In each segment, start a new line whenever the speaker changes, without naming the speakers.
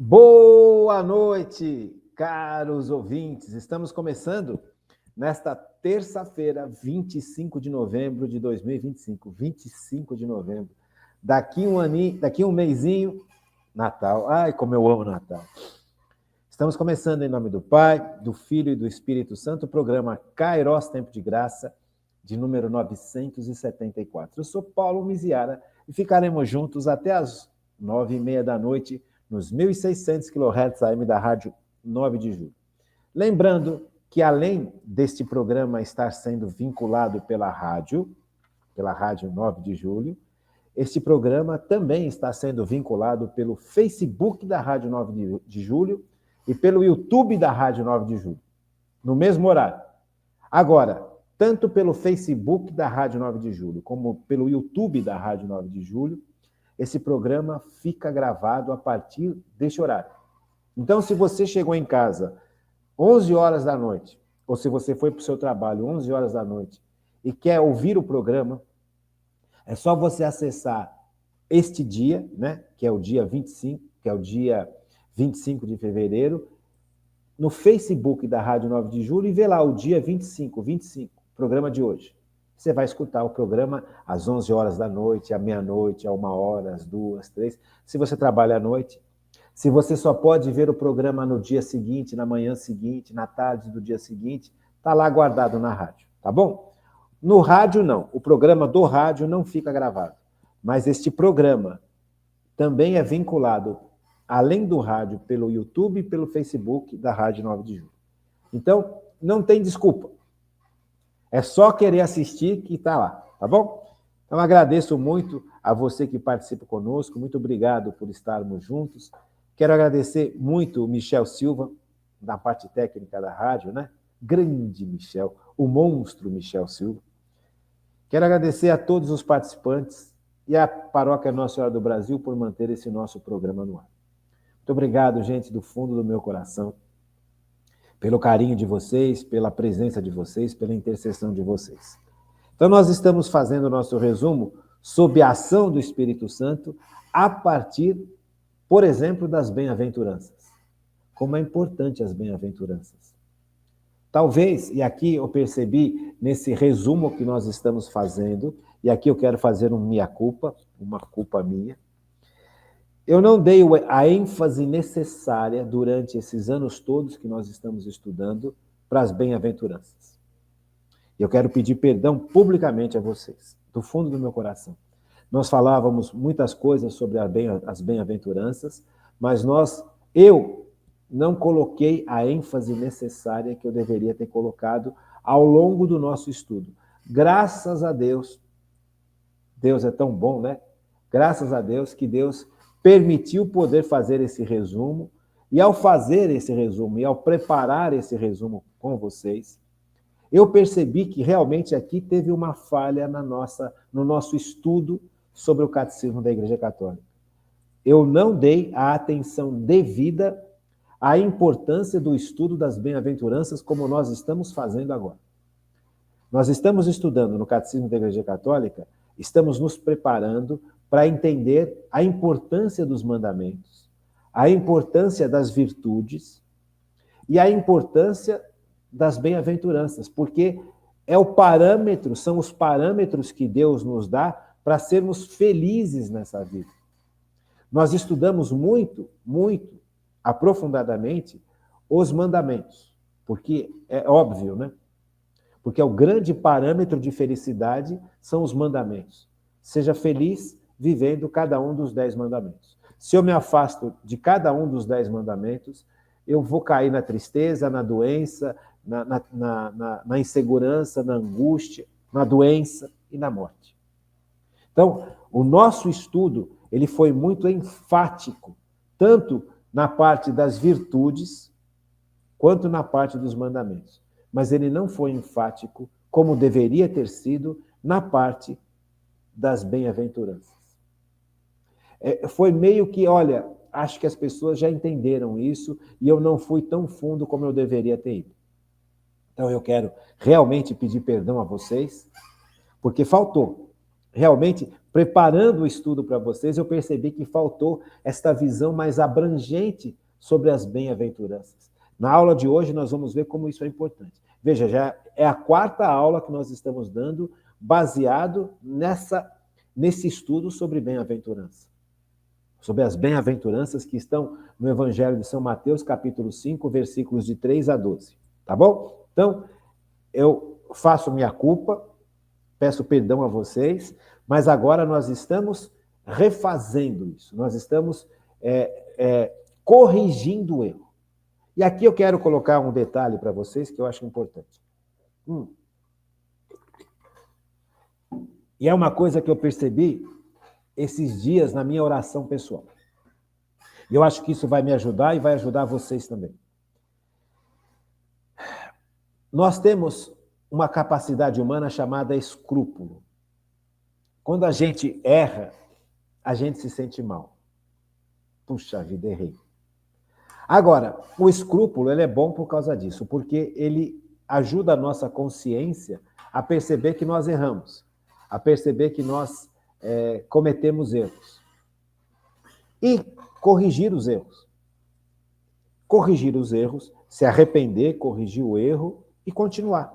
Boa noite, caros ouvintes. Estamos começando nesta terça-feira, 25 de novembro de 2025. 25 de novembro. Daqui um mesinho, Natal. Ai, como eu amo Natal. Estamos começando em nome do Pai, do Filho e do Espírito Santo, o programa Kairos Tempo de Graça, de número 974. Eu sou Paulo Miziara e ficaremos juntos até as 9h30 da noite, nos 1.600 kHz AM da Rádio 9 de Julho. Lembrando que, além deste programa estar sendo vinculado pela Rádio 9 de Julho, este programa também está sendo vinculado pelo Facebook da Rádio 9 de Julho e pelo YouTube da Rádio 9 de Julho, no mesmo horário. Agora, tanto pelo Facebook da Rádio 9 de Julho, como pelo YouTube da Rádio 9 de Julho, esse programa fica gravado a partir deste horário. Então, se você chegou em casa 11 horas da noite, ou se você foi para o seu trabalho 11 horas da noite e quer ouvir o programa, é só você acessar este dia, né, que é o dia 25, que é o dia 25 de fevereiro, no Facebook da Rádio 9 de Julho e ver lá o dia 25, programa de hoje. Você vai escutar o programa às 11 horas da noite, à meia-noite, à 1h, às 2h, 3h. Se você trabalha à noite, se você só pode ver o programa no dia seguinte, na manhã seguinte, na tarde do dia seguinte, está lá guardado na rádio, tá bom? No rádio, não. O programa do rádio não fica gravado. Mas este programa também é vinculado, além do rádio, pelo YouTube e pelo Facebook da Rádio 9 de Julho. Então, não tem desculpa. É só querer assistir que está lá, tá bom? Então, agradeço muito a você que participa conosco. Muito obrigado por estarmos juntos. Quero agradecer muito o Michel Silva, da parte técnica da rádio, né? Grande Michel, o monstro Michel Silva. Quero agradecer a todos os participantes e à Paróquia Nossa Senhora do Brasil por manter esse nosso programa no ar. Muito obrigado, gente, do fundo do meu coração, pelo carinho de vocês, pela presença de vocês, pela intercessão de vocês. Então, nós estamos fazendo o nosso resumo sob a ação do Espírito Santo a partir, por exemplo, das bem-aventuranças. Como é importante as bem-aventuranças. Talvez, e aqui eu percebi nesse resumo que nós estamos fazendo, e aqui eu quero fazer uma culpa minha, eu não dei a ênfase necessária durante esses anos todos que nós estamos estudando para as bem-aventuranças. Eu quero pedir perdão publicamente a vocês, do fundo do meu coração. Nós falávamos muitas coisas sobre as bem-aventuranças, mas eu não coloquei a ênfase necessária que eu deveria ter colocado ao longo do nosso estudo. Graças a Deus, Deus é tão bom, né? Graças a Deus que Deus permitiu poder fazer esse resumo, e ao fazer esse resumo, e ao preparar esse resumo com vocês, eu percebi que realmente aqui teve uma falha no nosso estudo sobre o Catecismo da Igreja Católica. Eu não dei a atenção devida à importância do estudo das bem-aventuranças como nós estamos fazendo agora. Nós estamos estudando no Catecismo da Igreja Católica, estamos nos preparando para entender a importância dos mandamentos, a importância das virtudes e a importância das bem-aventuranças, porque são os parâmetros que Deus nos dá para sermos felizes nessa vida. Nós estudamos muito, muito aprofundadamente os mandamentos, porque é óbvio, né? Porque o grande parâmetro de felicidade são os mandamentos. Seja feliz vivendo cada um dos 10 mandamentos. Se eu me afasto de cada um dos 10 mandamentos, eu vou cair na tristeza, na doença, na insegurança, na angústia, na doença e na morte. Então, o nosso estudo ele foi muito enfático, tanto na parte das virtudes, quanto na parte dos mandamentos. Mas ele não foi enfático, como deveria ter sido, na parte das bem-aventuranças. Foi meio que, olha, acho que as pessoas já entenderam isso e eu não fui tão fundo como eu deveria ter ido. Então eu quero realmente pedir perdão a vocês, porque faltou. Realmente preparando o estudo para vocês, eu percebi que faltou esta visão mais abrangente sobre as bem-aventuranças. Na aula de hoje, nós vamos ver como isso é importante. Veja, já é a 4ª aula que nós estamos dando, baseado nesse estudo sobre bem-aventurança. Sobre as bem-aventuranças que estão no Evangelho de São Mateus, capítulo 5, versículos de 3 a 12. Tá bom? Então, eu faço minha culpa, peço perdão a vocês, mas agora nós estamos refazendo isso, nós estamos corrigindo o erro. E aqui eu quero colocar um detalhe para vocês que eu acho importante. E é uma coisa que eu percebi esses dias na minha oração pessoal. E eu acho que isso vai me ajudar e vai ajudar vocês também. Nós temos uma capacidade humana chamada escrúpulo. Quando a gente erra, a gente se sente mal. Puxa vida, errei. Agora, o escrúpulo ele é bom por causa disso, porque ele ajuda a nossa consciência a perceber que nós erramos, a perceber que nós cometemos erros. E corrigir os erros. Corrigir os erros, se arrepender, corrigir o erro e continuar.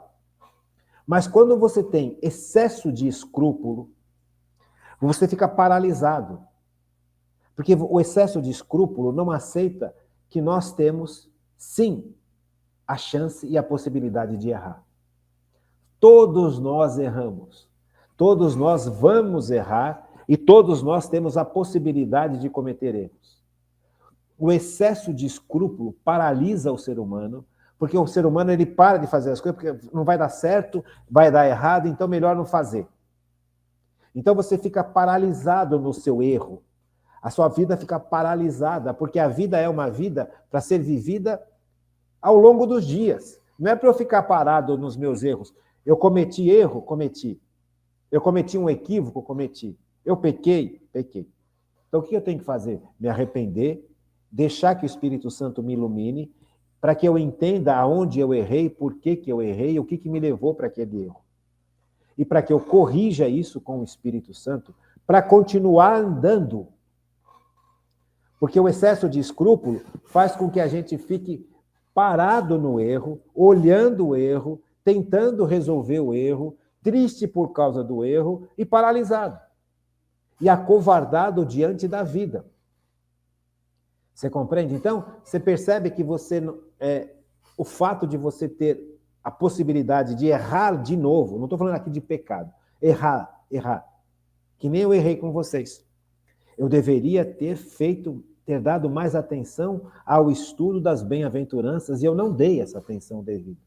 Mas quando você tem excesso de escrúpulo, você fica paralisado. Porque o excesso de escrúpulo não aceita que nós temos, sim, a chance e a possibilidade de errar. Todos nós erramos. Todos nós vamos errar e todos nós temos a possibilidade de cometer erros. O excesso de escrúpulo paralisa o ser humano, porque o ser humano ele para de fazer as coisas, porque não vai dar certo, vai dar errado, então melhor não fazer. Então você fica paralisado no seu erro. A sua vida fica paralisada, porque a vida é uma vida para ser vivida ao longo dos dias. Não é para eu ficar parado nos meus erros. Eu cometi erro? Cometi. Eu cometi um equívoco? Cometi. Eu pequei? Pequei. Então o que eu tenho que fazer? Me arrepender, deixar que o Espírito Santo me ilumine, para que eu entenda aonde eu errei, por que eu errei, o que me levou para aquele erro. E para que eu corrija isso com o Espírito Santo, para continuar andando. Porque o excesso de escrúpulo faz com que a gente fique parado no erro, olhando o erro, tentando resolver o erro, triste por causa do erro e paralisado. E acovardado diante da vida. Você compreende? Então, você percebe que o fato de você ter a possibilidade de errar de novo, não estou falando aqui de pecado, errar, que nem eu errei com vocês. Eu deveria ter dado mais atenção ao estudo das bem-aventuranças e eu não dei essa atenção devida.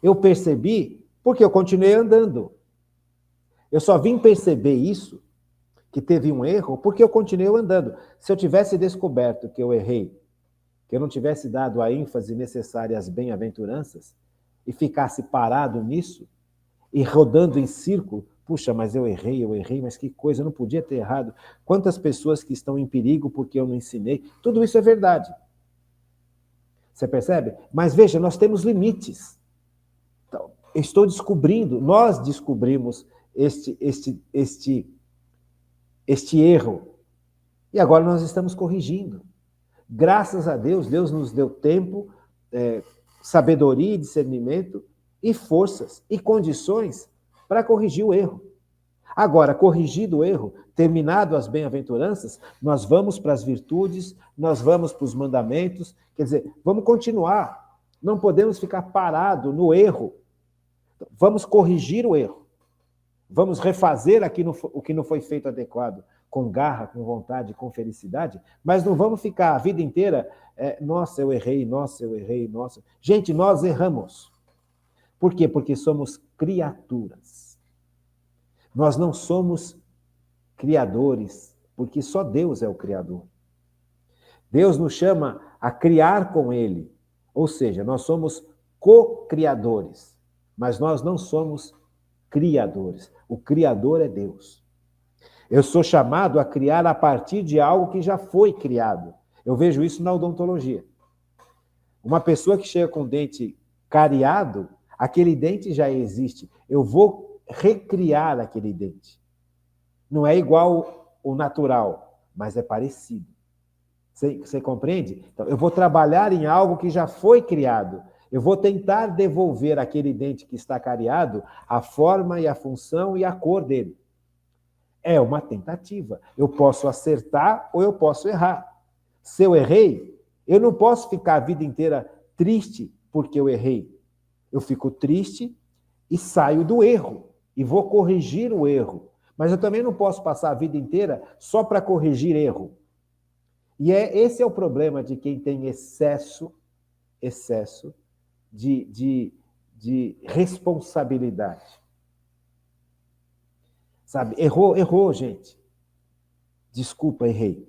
Eu percebi porque eu continuei andando. Eu só vim perceber isso, que teve um erro, porque eu continuei andando. Se eu tivesse descoberto que eu errei, que eu não tivesse dado a ênfase necessária às bem-aventuranças e ficasse parado nisso e rodando em círculo, puxa, mas eu errei, mas que coisa, eu não podia ter errado. Quantas pessoas que estão em perigo porque eu não ensinei. Tudo isso é verdade. Você percebe? Mas veja, nós temos limites. Então, estou descobrindo, nós descobrimos este erro. E agora nós estamos corrigindo. Graças a Deus, Deus nos deu tempo, sabedoria e discernimento e forças e condições para corrigir o erro. Agora, corrigido o erro, terminado as bem-aventuranças, nós vamos para as virtudes, nós vamos para os mandamentos, quer dizer, vamos continuar. Não podemos ficar parado no erro. Vamos corrigir o erro. Vamos refazer o que não foi feito adequado, com garra, com vontade, com felicidade, mas não vamos ficar a vida inteira, nossa, eu errei, nossa. Gente, nós erramos. Por quê? Porque somos criaturas. Nós não somos criadores, porque só Deus é o Criador. Deus nos chama a criar com Ele, ou seja, nós somos co-criadores, mas nós não somos criadores. O Criador é Deus. Eu sou chamado a criar a partir de algo que já foi criado. Eu vejo isso na odontologia. Uma pessoa que chega com o dente cariado, aquele dente já existe. Eu vou recriar aquele dente. Não é igual o natural, mas é parecido. Você compreende? Então, eu vou trabalhar em algo que já foi criado. Eu vou tentar devolver àquele dente que está cariado a forma e a função e a cor dele. É uma tentativa. Eu posso acertar ou eu posso errar. Se eu errei, eu não posso ficar a vida inteira triste porque eu errei. Eu fico triste e saio do erro e vou corrigir o erro. Mas eu também não posso passar a vida inteira só para corrigir erro. E esse é o problema de quem tem excesso de responsabilidade. Sabe? Errou, gente. Desculpa, errei.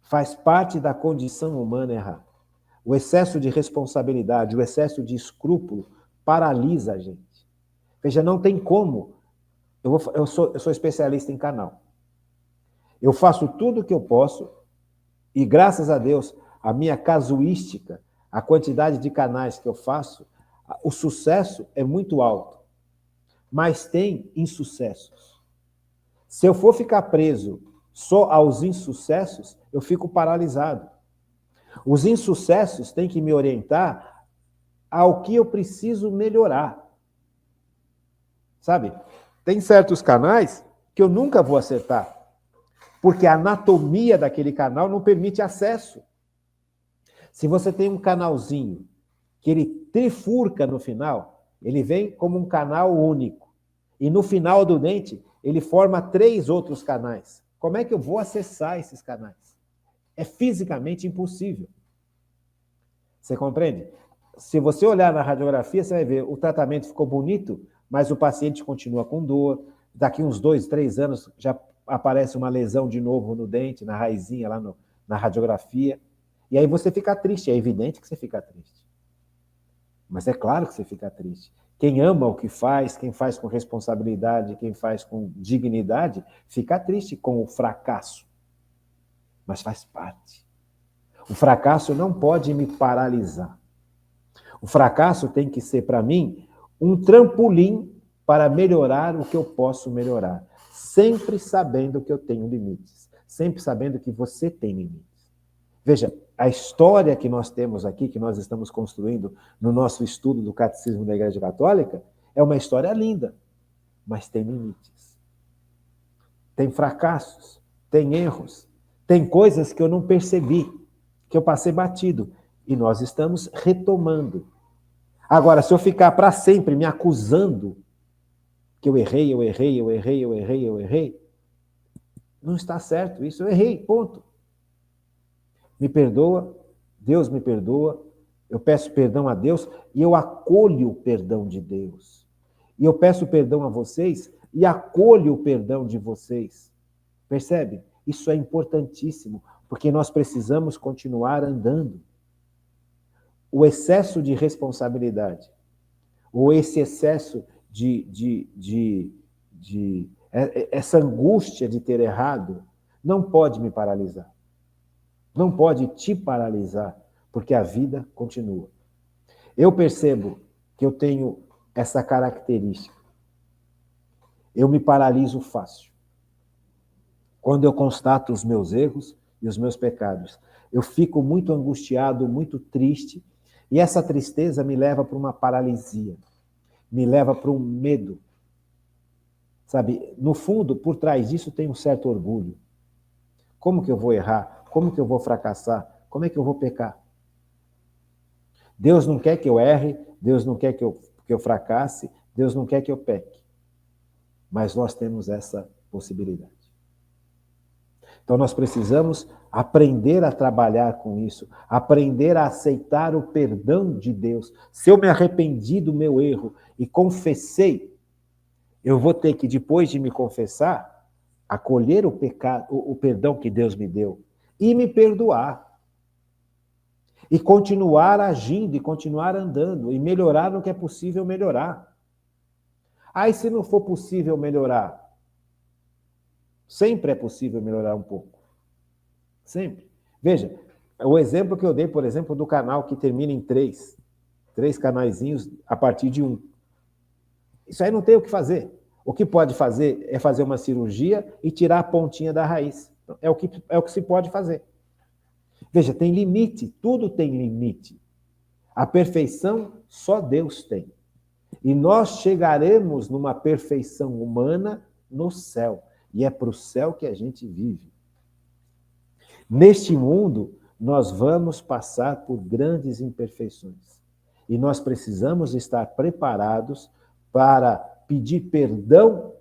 Faz parte da condição humana errar. O excesso de responsabilidade, o excesso de escrúpulo paralisa a gente. Veja, não tem como. Eu sou especialista em canal. Eu faço tudo o que eu posso e, graças a Deus, a minha casuística, a quantidade de canais que eu faço, o sucesso é muito alto. Mas tem insucessos. Se eu for ficar preso só aos insucessos, eu fico paralisado. Os insucessos têm que me orientar ao que eu preciso melhorar. Sabe? Tem certos canais que eu nunca vou acertar, porque a anatomia daquele canal não permite acesso. Se você tem um canalzinho que ele trifurca no final, ele vem como um canal único. E no final do dente, ele forma 3 outros canais. Como é que eu vou acessar esses canais? É fisicamente impossível. Você compreende? Se você olhar na radiografia, você vai ver, o tratamento ficou bonito, mas o paciente continua com dor. Daqui uns 2, 3 anos já aparece uma lesão de novo no dente, na raizinha, lá na radiografia. E aí você fica triste, é evidente que você fica triste. Mas é claro que você fica triste. Quem ama o que faz, quem faz com responsabilidade, quem faz com dignidade, fica triste com o fracasso. Mas faz parte. O fracasso não pode me paralisar. O fracasso tem que ser, para mim, um trampolim para melhorar o que eu posso melhorar. Sempre sabendo que eu tenho limites. Sempre sabendo que você tem limites. Veja, a história que nós temos aqui, que nós estamos construindo no nosso estudo do Catecismo da Igreja Católica, é uma história linda, mas tem limites. Tem fracassos, tem erros, tem coisas que eu não percebi, que eu passei batido, e nós estamos retomando. Agora, se eu ficar para sempre me acusando que eu errei, não está certo isso, eu errei, ponto. Me perdoa, Deus me perdoa, eu peço perdão a Deus e eu acolho o perdão de Deus. E eu peço perdão a vocês e acolho o perdão de vocês. Percebe? Isso é importantíssimo, porque nós precisamos continuar andando. O excesso de responsabilidade, ou esse excesso essa angústia de ter errado, não pode me paralisar. Não pode te paralisar, porque a vida continua. Eu percebo que eu tenho essa característica. Eu me paraliso fácil. Quando eu constato os meus erros e os meus pecados, eu fico muito angustiado, muito triste, e essa tristeza me leva para uma paralisia, me leva para um medo. Sabe, no fundo, por trás disso tem um certo orgulho. Como que eu vou errar? Como que eu vou fracassar? Como é que eu vou pecar? Deus não quer que eu erre, Deus não quer que eu fracasse, Deus não quer que eu peque. Mas nós temos essa possibilidade. Então nós precisamos aprender a trabalhar com isso, aprender a aceitar o perdão de Deus. Se eu me arrependi do meu erro e confessei, eu vou ter que, depois de me confessar, acolher o pecado, o perdão que Deus me deu e me perdoar. E continuar agindo, e continuar andando, e melhorar no que é possível melhorar. Aí, se não for possível melhorar, sempre é possível melhorar um pouco. Sempre. Veja, o exemplo que eu dei, por exemplo, do canal que termina em 3 canaizinhos a partir de 1. Isso aí não tem o que fazer. O que pode fazer é fazer uma cirurgia e tirar a pontinha da raiz. É o que se pode fazer. Veja, tem limite, tudo tem limite. A perfeição só Deus tem. E nós chegaremos numa perfeição humana no céu. E é para o céu que a gente vive. Neste mundo, nós vamos passar por grandes imperfeições. E nós precisamos estar preparados para pedir perdão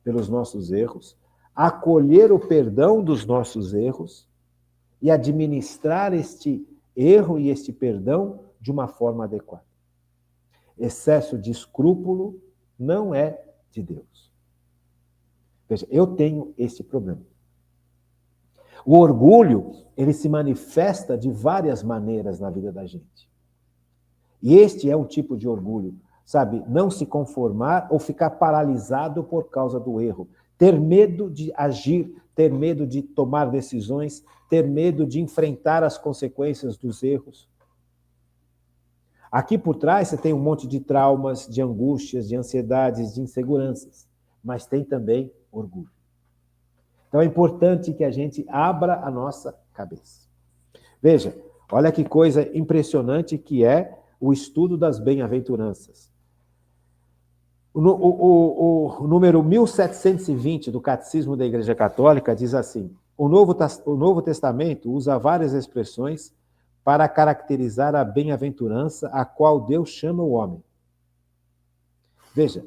pelos nossos erros, acolher o perdão dos nossos erros e administrar este erro e este perdão de uma forma adequada. Excesso de escrúpulo não é de Deus. Veja, eu tenho este problema. O orgulho, ele se manifesta de várias maneiras na vida da gente. E este é um tipo de orgulho, sabe? Não se conformar ou ficar paralisado por causa do erro. Ter medo de agir, ter medo de tomar decisões, ter medo de enfrentar as consequências dos erros. Aqui por trás você tem um monte de traumas, de angústias, de ansiedades, de inseguranças, mas tem também orgulho. Então é importante que a gente abra a nossa cabeça. Veja, olha que coisa impressionante que é o estudo das bem-aventuranças. O número 1720 do Catecismo da Igreja Católica diz assim: o Novo Testamento usa várias expressões para caracterizar a bem-aventurança a qual Deus chama o homem. Veja,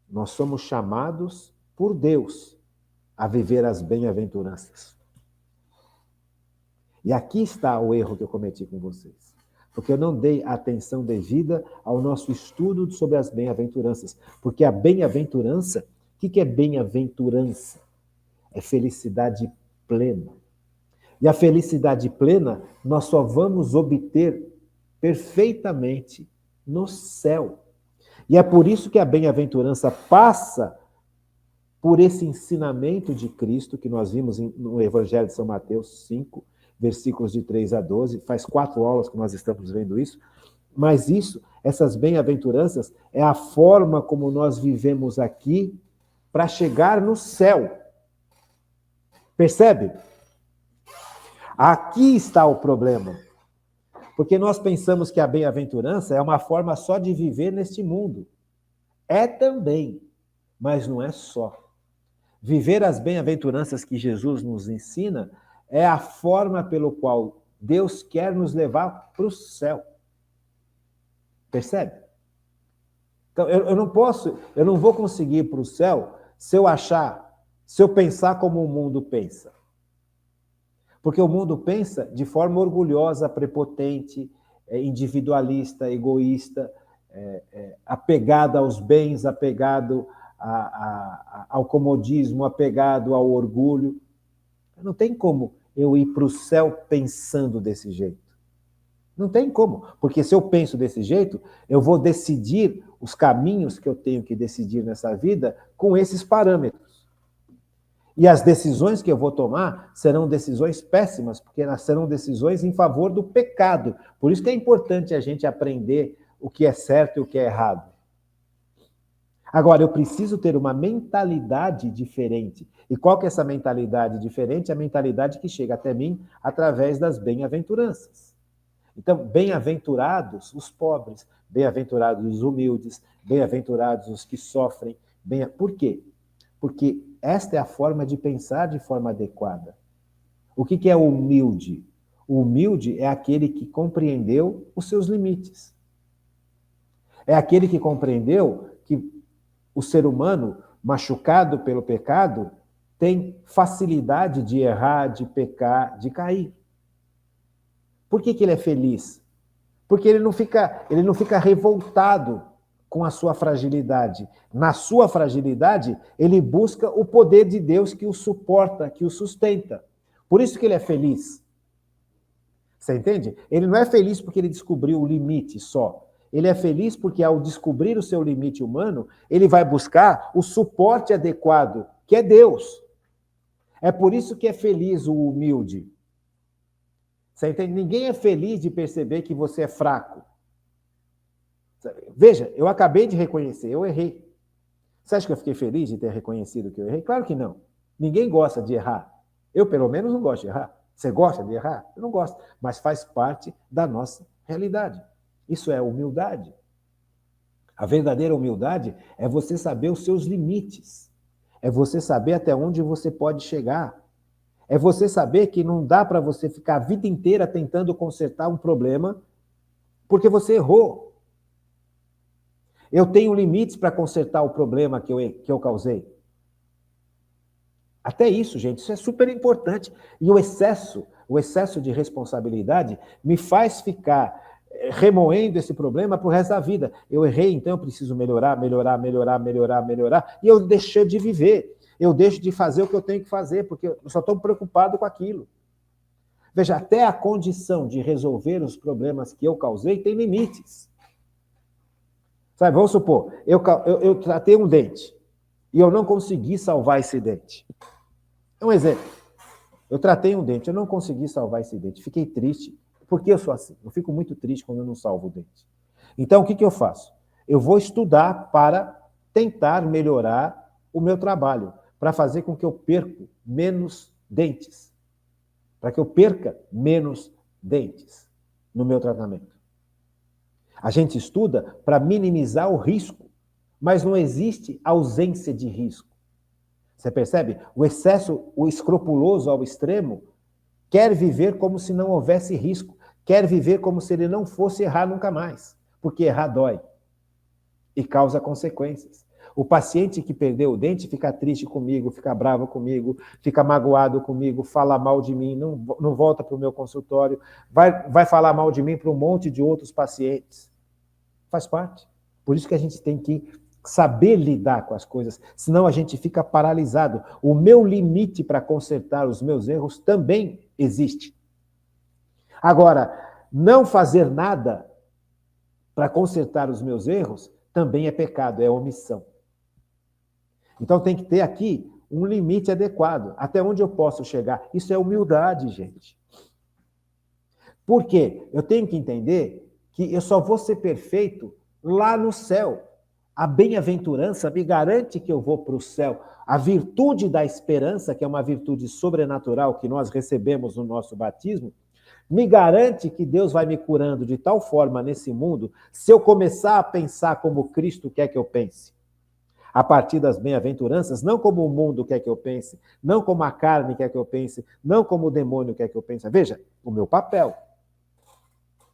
nós somos chamados por Deus a viver as bem-aventuranças. E aqui está o erro que eu cometi com vocês. Porque eu não dei atenção devida ao nosso estudo sobre as bem-aventuranças. Porque a bem-aventurança, o que é bem-aventurança? É felicidade plena. E a felicidade plena nós só vamos obter perfeitamente no céu. E é por isso que a bem-aventurança passa por esse ensinamento de Cristo, que nós vimos no Evangelho de São Mateus 5, versículos de 3 a 12, faz 4 aulas que nós estamos vendo isso, mas essas bem-aventuranças, é a forma como nós vivemos aqui para chegar no céu. Percebe? Aqui está o problema. Porque nós pensamos que a bem-aventurança é uma forma só de viver neste mundo. É também, mas não é só. Viver as bem-aventuranças que Jesus nos ensina é a forma pelo qual Deus quer nos levar para o céu. Percebe? Então, eu não vou conseguir ir para o céu se eu pensar como o mundo pensa. Porque o mundo pensa de forma orgulhosa, prepotente, individualista, egoísta, apegado aos bens, apegado ao comodismo, apegado ao orgulho. Não tem como eu ir para o céu pensando desse jeito. Não tem como, porque se eu penso desse jeito, eu vou decidir os caminhos que eu tenho que decidir nessa vida com esses parâmetros. E as decisões que eu vou tomar serão decisões péssimas, porque elas serão decisões em favor do pecado. Por isso que é importante a gente aprender o que é certo e o que é errado. Agora, eu preciso ter uma mentalidade diferente. E qual que é essa mentalidade diferente? A mentalidade que chega até mim através das bem-aventuranças. Então, bem-aventurados os pobres, bem-aventurados os humildes, bem-aventurados os que sofrem. Por quê? Porque esta é a forma de pensar de forma adequada. O que é o humilde? O humilde é aquele que compreendeu os seus limites. É aquele que compreendeu que o ser humano, machucado pelo pecado, tem facilidade de errar, de pecar, de cair. Por que ele é feliz? Porque ele não fica revoltado com a sua fragilidade. Na sua fragilidade, ele busca o poder de Deus que o suporta, que o sustenta. Por isso que ele é feliz. Você entende? Ele não é feliz porque ele descobriu o limite só. Ele é feliz porque, ao descobrir o seu limite humano, ele vai buscar o suporte adequado, que é Deus. É por isso que é feliz o humilde. Você entende? Ninguém é feliz de perceber que você é fraco. Veja, eu acabei de reconhecer, eu errei. Você acha que eu fiquei feliz de ter reconhecido que eu errei? Claro que não. Ninguém gosta de errar. Eu, pelo menos, não gosto de errar. Você gosta de errar? Eu não gosto. Mas faz parte da nossa realidade. Isso é humildade. A verdadeira humildade é você saber os seus limites. É você saber até onde você pode chegar. É você saber que não dá para você ficar a vida inteira tentando consertar um problema porque você errou. Eu tenho limites para consertar o problema que eu causei. Até isso, gente, isso é super importante. E o excesso de responsabilidade me faz ficar remoendo esse problema para o resto da vida. Eu errei, então eu preciso melhorar. E eu deixei de viver. Eu deixo de fazer o que eu tenho que fazer, porque eu só estou preocupado com aquilo. Veja, até a condição de resolver os problemas que eu causei tem limites. Sabe, vamos supor, eu tratei um dente e eu não consegui salvar esse dente. É um exemplo. Eu tratei um dente, eu não consegui salvar esse dente. Fiquei triste. Por que eu sou assim? Eu fico muito triste quando eu não salvo o dente. Então, o que eu faço? Eu vou estudar para tentar melhorar o meu trabalho, para fazer com que eu perca menos dentes. Para que eu perca menos dentes no meu tratamento. A gente estuda para minimizar o risco, mas não existe ausência de risco. Você percebe? O excesso, o escrupuloso ao extremo, quer viver como se não houvesse risco, quer viver como se ele não fosse errar nunca mais, porque errar dói e causa consequências. O paciente que perdeu o dente fica triste comigo, fica bravo comigo, fica magoado comigo, fala mal de mim, não volta para o meu consultório, vai falar mal de mim para um monte de outros pacientes. Faz parte. Por isso que a gente tem que saber lidar com as coisas, senão a gente fica paralisado. O meu limite para consertar os meus erros também existe. Agora, não fazer nada para consertar os meus erros também é pecado, é omissão. Então tem que ter aqui um limite adequado, até onde eu posso chegar. Isso é humildade, gente. Por quê? Eu tenho que entender que eu só vou ser perfeito lá no céu. A bem-aventurança me garante que eu vou para o céu. A virtude da esperança, que é uma virtude sobrenatural que nós recebemos no nosso batismo, me garante que Deus vai me curando de tal forma nesse mundo, se eu começar a pensar como Cristo quer que eu pense. A partir das bem-aventuranças, não como o mundo quer que eu pense, não como a carne quer que eu pense, não como o demônio quer que eu pense. Veja, o meu papel.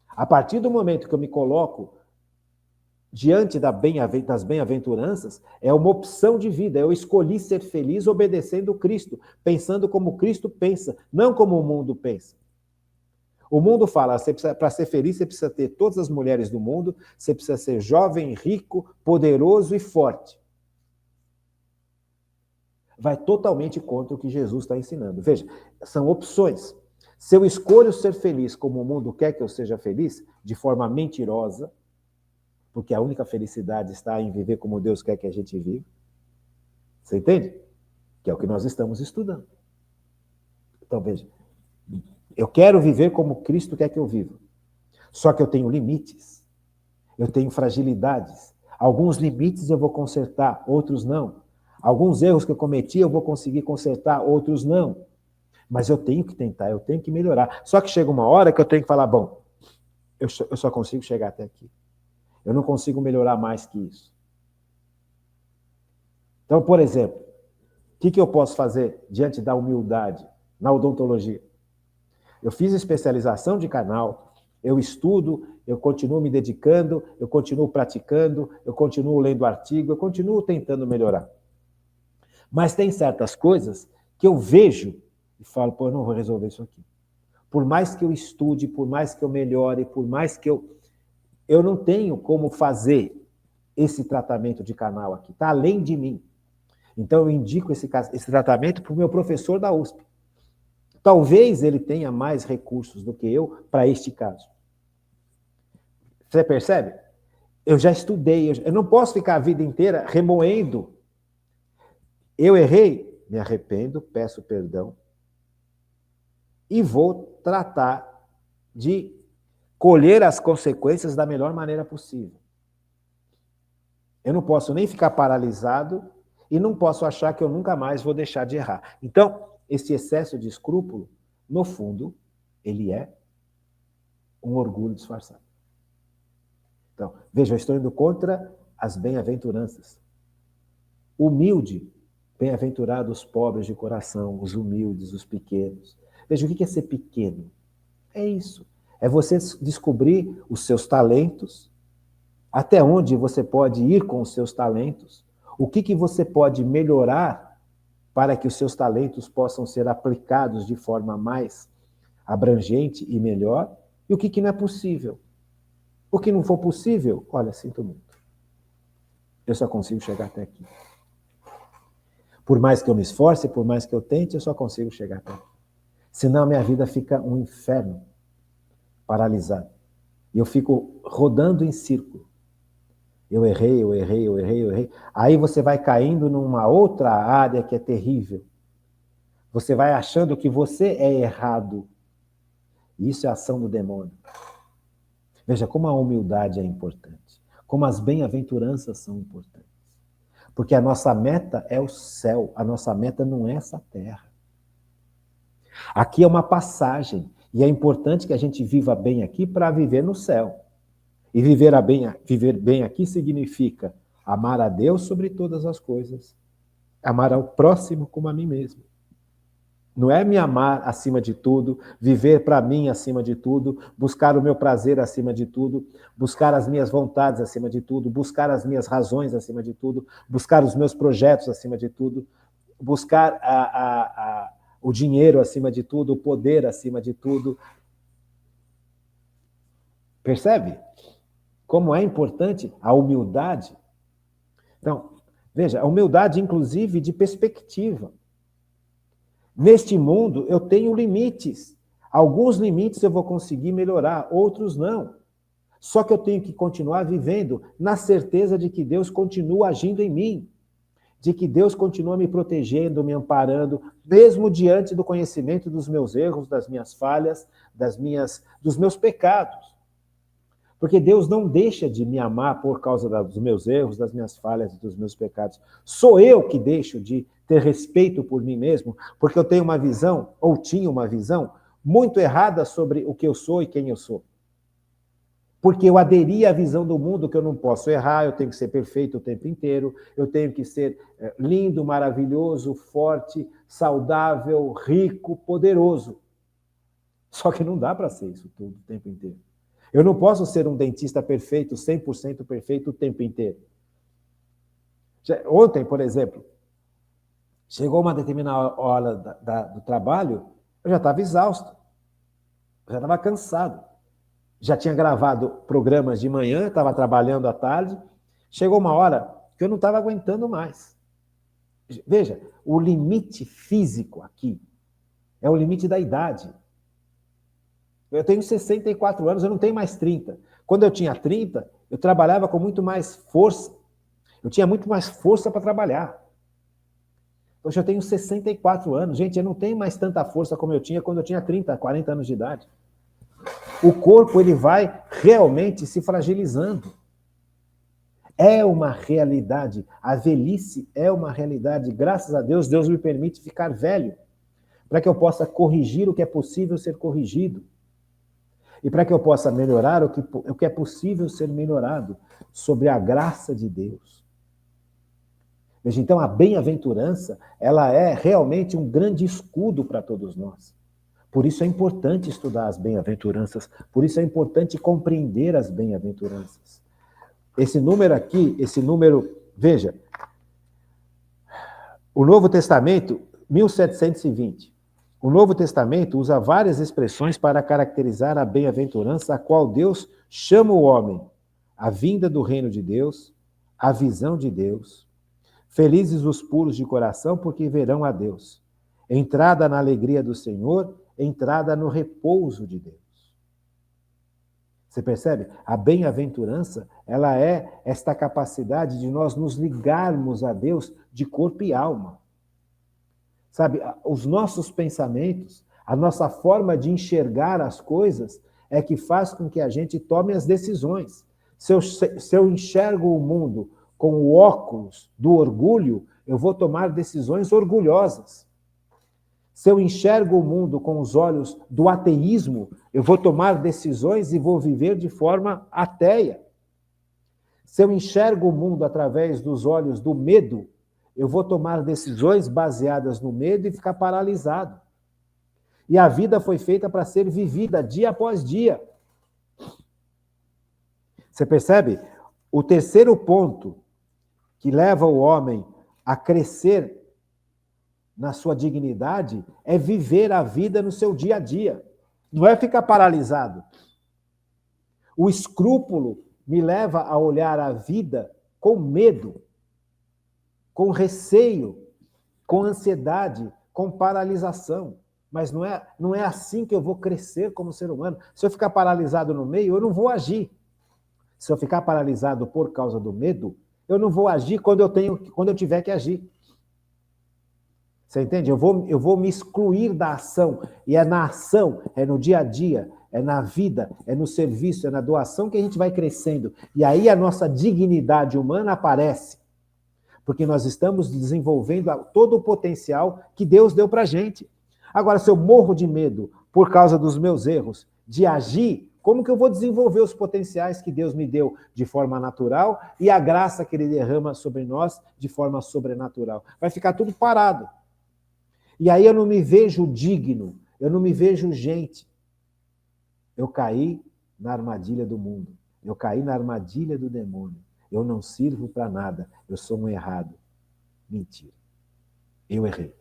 A partir do momento que eu me coloco diante das bem-aventuranças, é uma opção de vida. Eu escolhi ser feliz obedecendo Cristo, pensando como Cristo pensa, não como o mundo pensa. O mundo fala, para ser feliz, você precisa ter todas as mulheres do mundo, você precisa ser jovem, rico, poderoso e forte. Vai totalmente contra o que Jesus está ensinando. Veja, são opções. Se eu escolho ser feliz como o mundo quer que eu seja feliz, de forma mentirosa, porque a única felicidade está em viver como Deus quer que a gente viva. Você entende? Que é o que nós estamos estudando. Então, veja, eu quero viver como Cristo quer que eu viva. Só que eu tenho limites. Eu tenho fragilidades. Alguns limites eu vou consertar, outros não. Alguns erros que eu cometi eu vou conseguir consertar, outros não. Mas eu tenho que tentar, eu tenho que melhorar. Só que chega uma hora que eu tenho que falar, bom, eu só consigo chegar até aqui. Eu não consigo melhorar mais que isso. Então, por exemplo, o que eu posso fazer diante da humildade na odontologia? Eu fiz especialização de canal, eu estudo, eu continuo me dedicando, eu continuo praticando, eu continuo lendo artigo, eu continuo tentando melhorar. Mas tem certas coisas que eu vejo e falo, pô, eu não vou resolver isso aqui. Por mais que eu estude, por mais que eu melhore, por mais que eu não tenho como fazer esse tratamento de canal aqui, está além de mim. Então eu indico esse tratamento para o meu professor da USP. Talvez ele tenha mais recursos do que eu para este caso. Você percebe? Eu já estudei, eu não posso ficar a vida inteira remoendo. Eu errei, me arrependo, peço perdão e vou tratar de colher as consequências da melhor maneira possível. Eu não posso nem ficar paralisado e não posso achar que eu nunca mais vou deixar de errar. Então, esse excesso de escrúpulo, no fundo, ele é um orgulho disfarçado. Então, veja, eu estou indo contra as bem-aventuranças. Humilde, bem-aventurados os pobres de coração, os humildes, os pequenos. Veja, o que é ser pequeno? É isso. É você descobrir os seus talentos, até onde você pode ir com os seus talentos, o que você pode melhorar para que os seus talentos possam ser aplicados de forma mais abrangente e melhor, e o que não é possível. O que não for possível, olha, sinto muito. Eu só consigo chegar até aqui. Por mais que eu me esforce, por mais que eu tente, eu só consigo chegar até aqui. Senão a minha vida fica um inferno, paralisado. E eu fico rodando em círculo. Eu errei. Aí você vai caindo numa outra área que é terrível. Você vai achando que você é errado. Isso é ação do demônio. Veja como a humildade é importante. Como as bem-aventuranças são importantes. Porque a nossa meta é o céu. A nossa meta não é essa terra. Aqui é uma passagem. E é importante que a gente viva bem aqui para viver no céu. E viver bem aqui significa amar a Deus sobre todas as coisas. Amar ao próximo como a mim mesmo. Não é me amar acima de tudo, viver para mim acima de tudo, buscar o meu prazer acima de tudo, buscar as minhas vontades acima de tudo, buscar as minhas razões acima de tudo, buscar os meus projetos acima de tudo, buscar o dinheiro acima de tudo, o poder acima de tudo. Percebe? Como é importante a humildade. Então, veja, a humildade, inclusive, de perspectiva. Neste mundo, eu tenho limites. Alguns limites eu vou conseguir melhorar, outros não. Só que eu tenho que continuar vivendo na certeza de que Deus continua agindo em mim, de que Deus continua me protegendo, me amparando, mesmo diante do conhecimento dos meus erros, das minhas falhas, dos meus pecados. Porque Deus não deixa de me amar por causa dos meus erros, das minhas falhas e dos meus pecados. Sou eu que deixo de ter respeito por mim mesmo, porque eu tenho uma visão, ou tinha uma visão, muito errada sobre o que eu sou e quem eu sou. Porque eu aderi à visão do mundo que eu não posso errar, eu tenho que ser perfeito o tempo inteiro, eu tenho que ser lindo, maravilhoso, forte, saudável, rico, poderoso. Só que não dá para ser isso tudo o tempo inteiro. Eu não posso ser um dentista perfeito, 100% perfeito o tempo inteiro. Ontem, por exemplo, chegou uma determinada hora do trabalho, eu já estava exausto, já estava cansado. Já tinha gravado programas de manhã, estava trabalhando à tarde, chegou uma hora que eu não estava aguentando mais. Veja, o limite físico aqui é o limite da idade. Eu tenho 64 anos, eu não tenho mais 30. Quando eu tinha 30, eu trabalhava com muito mais força. Eu tinha muito mais força para trabalhar. Hoje eu tenho 64 anos. Gente, eu não tenho mais tanta força como eu tinha quando eu tinha 30, 40 anos de idade. O corpo ele vai realmente se fragilizando. É uma realidade. A velhice é uma realidade. Graças a Deus, Deus me permite ficar velho, para que eu possa corrigir o que é possível ser corrigido. E para que eu possa melhorar o que é possível ser melhorado, sobre a graça de Deus. Veja, então a bem-aventurança, ela é realmente um grande escudo para todos nós. Por isso é importante estudar as bem-aventuranças, por isso é importante compreender as bem-aventuranças. Esse número aqui, veja, o Novo Testamento, 1720. O Novo Testamento usa várias expressões para caracterizar a bem-aventurança a qual Deus chama o homem. A vinda do reino de Deus, a visão de Deus. Felizes os puros de coração, porque verão a Deus. Entrada na alegria do Senhor, entrada no repouso de Deus. Você percebe? A bem-aventurança, ela é esta capacidade de nós nos ligarmos a Deus de corpo e alma. Sabe, os nossos pensamentos, a nossa forma de enxergar as coisas é que faz com que a gente tome as decisões. Se eu enxergo o mundo com o óculos do orgulho, eu vou tomar decisões orgulhosas. Se eu enxergo o mundo com os olhos do ateísmo, eu vou tomar decisões e vou viver de forma ateia. Se eu enxergo o mundo através dos olhos do medo, eu vou tomar decisões baseadas no medo e ficar paralisado. E a vida foi feita para ser vivida dia após dia. Você percebe? O terceiro ponto que leva o homem a crescer na sua dignidade é viver a vida no seu dia a dia. Não é ficar paralisado. O escrúpulo me leva a olhar a vida com medo, com receio, com ansiedade, com paralisação. Mas não é assim que eu vou crescer como ser humano. Se eu ficar paralisado no meio, eu não vou agir. Se eu ficar paralisado por causa do medo, eu não vou agir quando eu tiver que agir. Você entende? Eu vou me excluir da ação. E é na ação, é no dia a dia, é na vida, é no serviço, é na doação que a gente vai crescendo. E aí a nossa dignidade humana aparece. Porque nós estamos desenvolvendo todo o potencial que Deus deu para a gente. Agora, se eu morro de medo por causa dos meus erros, de agir, como que eu vou desenvolver os potenciais que Deus me deu de forma natural e a graça que Ele derrama sobre nós de forma sobrenatural? Vai ficar tudo parado. E aí eu não me vejo digno, eu não me vejo gente. Eu caí na armadilha do mundo, eu caí na armadilha do demônio. Eu não sirvo para nada, eu sou um errado. Mentira. Eu errei.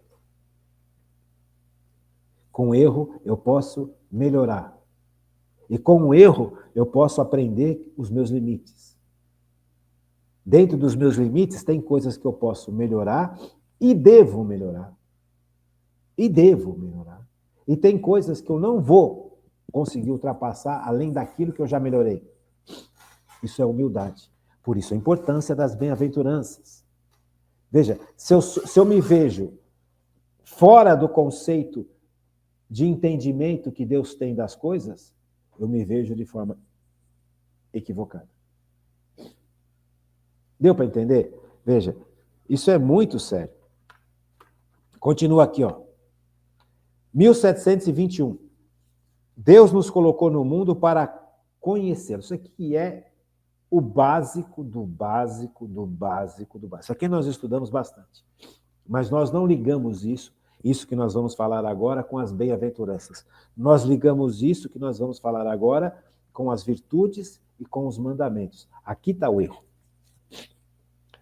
Com o erro eu posso melhorar. E com o erro eu posso aprender os meus limites. Dentro dos meus limites tem coisas que eu posso melhorar e devo melhorar. E devo melhorar. E tem coisas que eu não vou conseguir ultrapassar além daquilo que eu já melhorei. Isso é humildade. Por isso a importância das bem-aventuranças. Veja, se eu me vejo fora do conceito de entendimento que Deus tem das coisas, eu me vejo de forma equivocada. Deu para entender? Veja, isso é muito sério. Continua aqui, ó. 1721. Deus nos colocou no mundo para conhecê-lo. Isso aqui é o básico do básico do básico do básico. Isso aqui nós estudamos bastante. Mas nós não ligamos isso que nós vamos falar agora, com as bem-aventuranças. Nós ligamos isso que nós vamos falar agora com as virtudes e com os mandamentos. Aqui está o erro.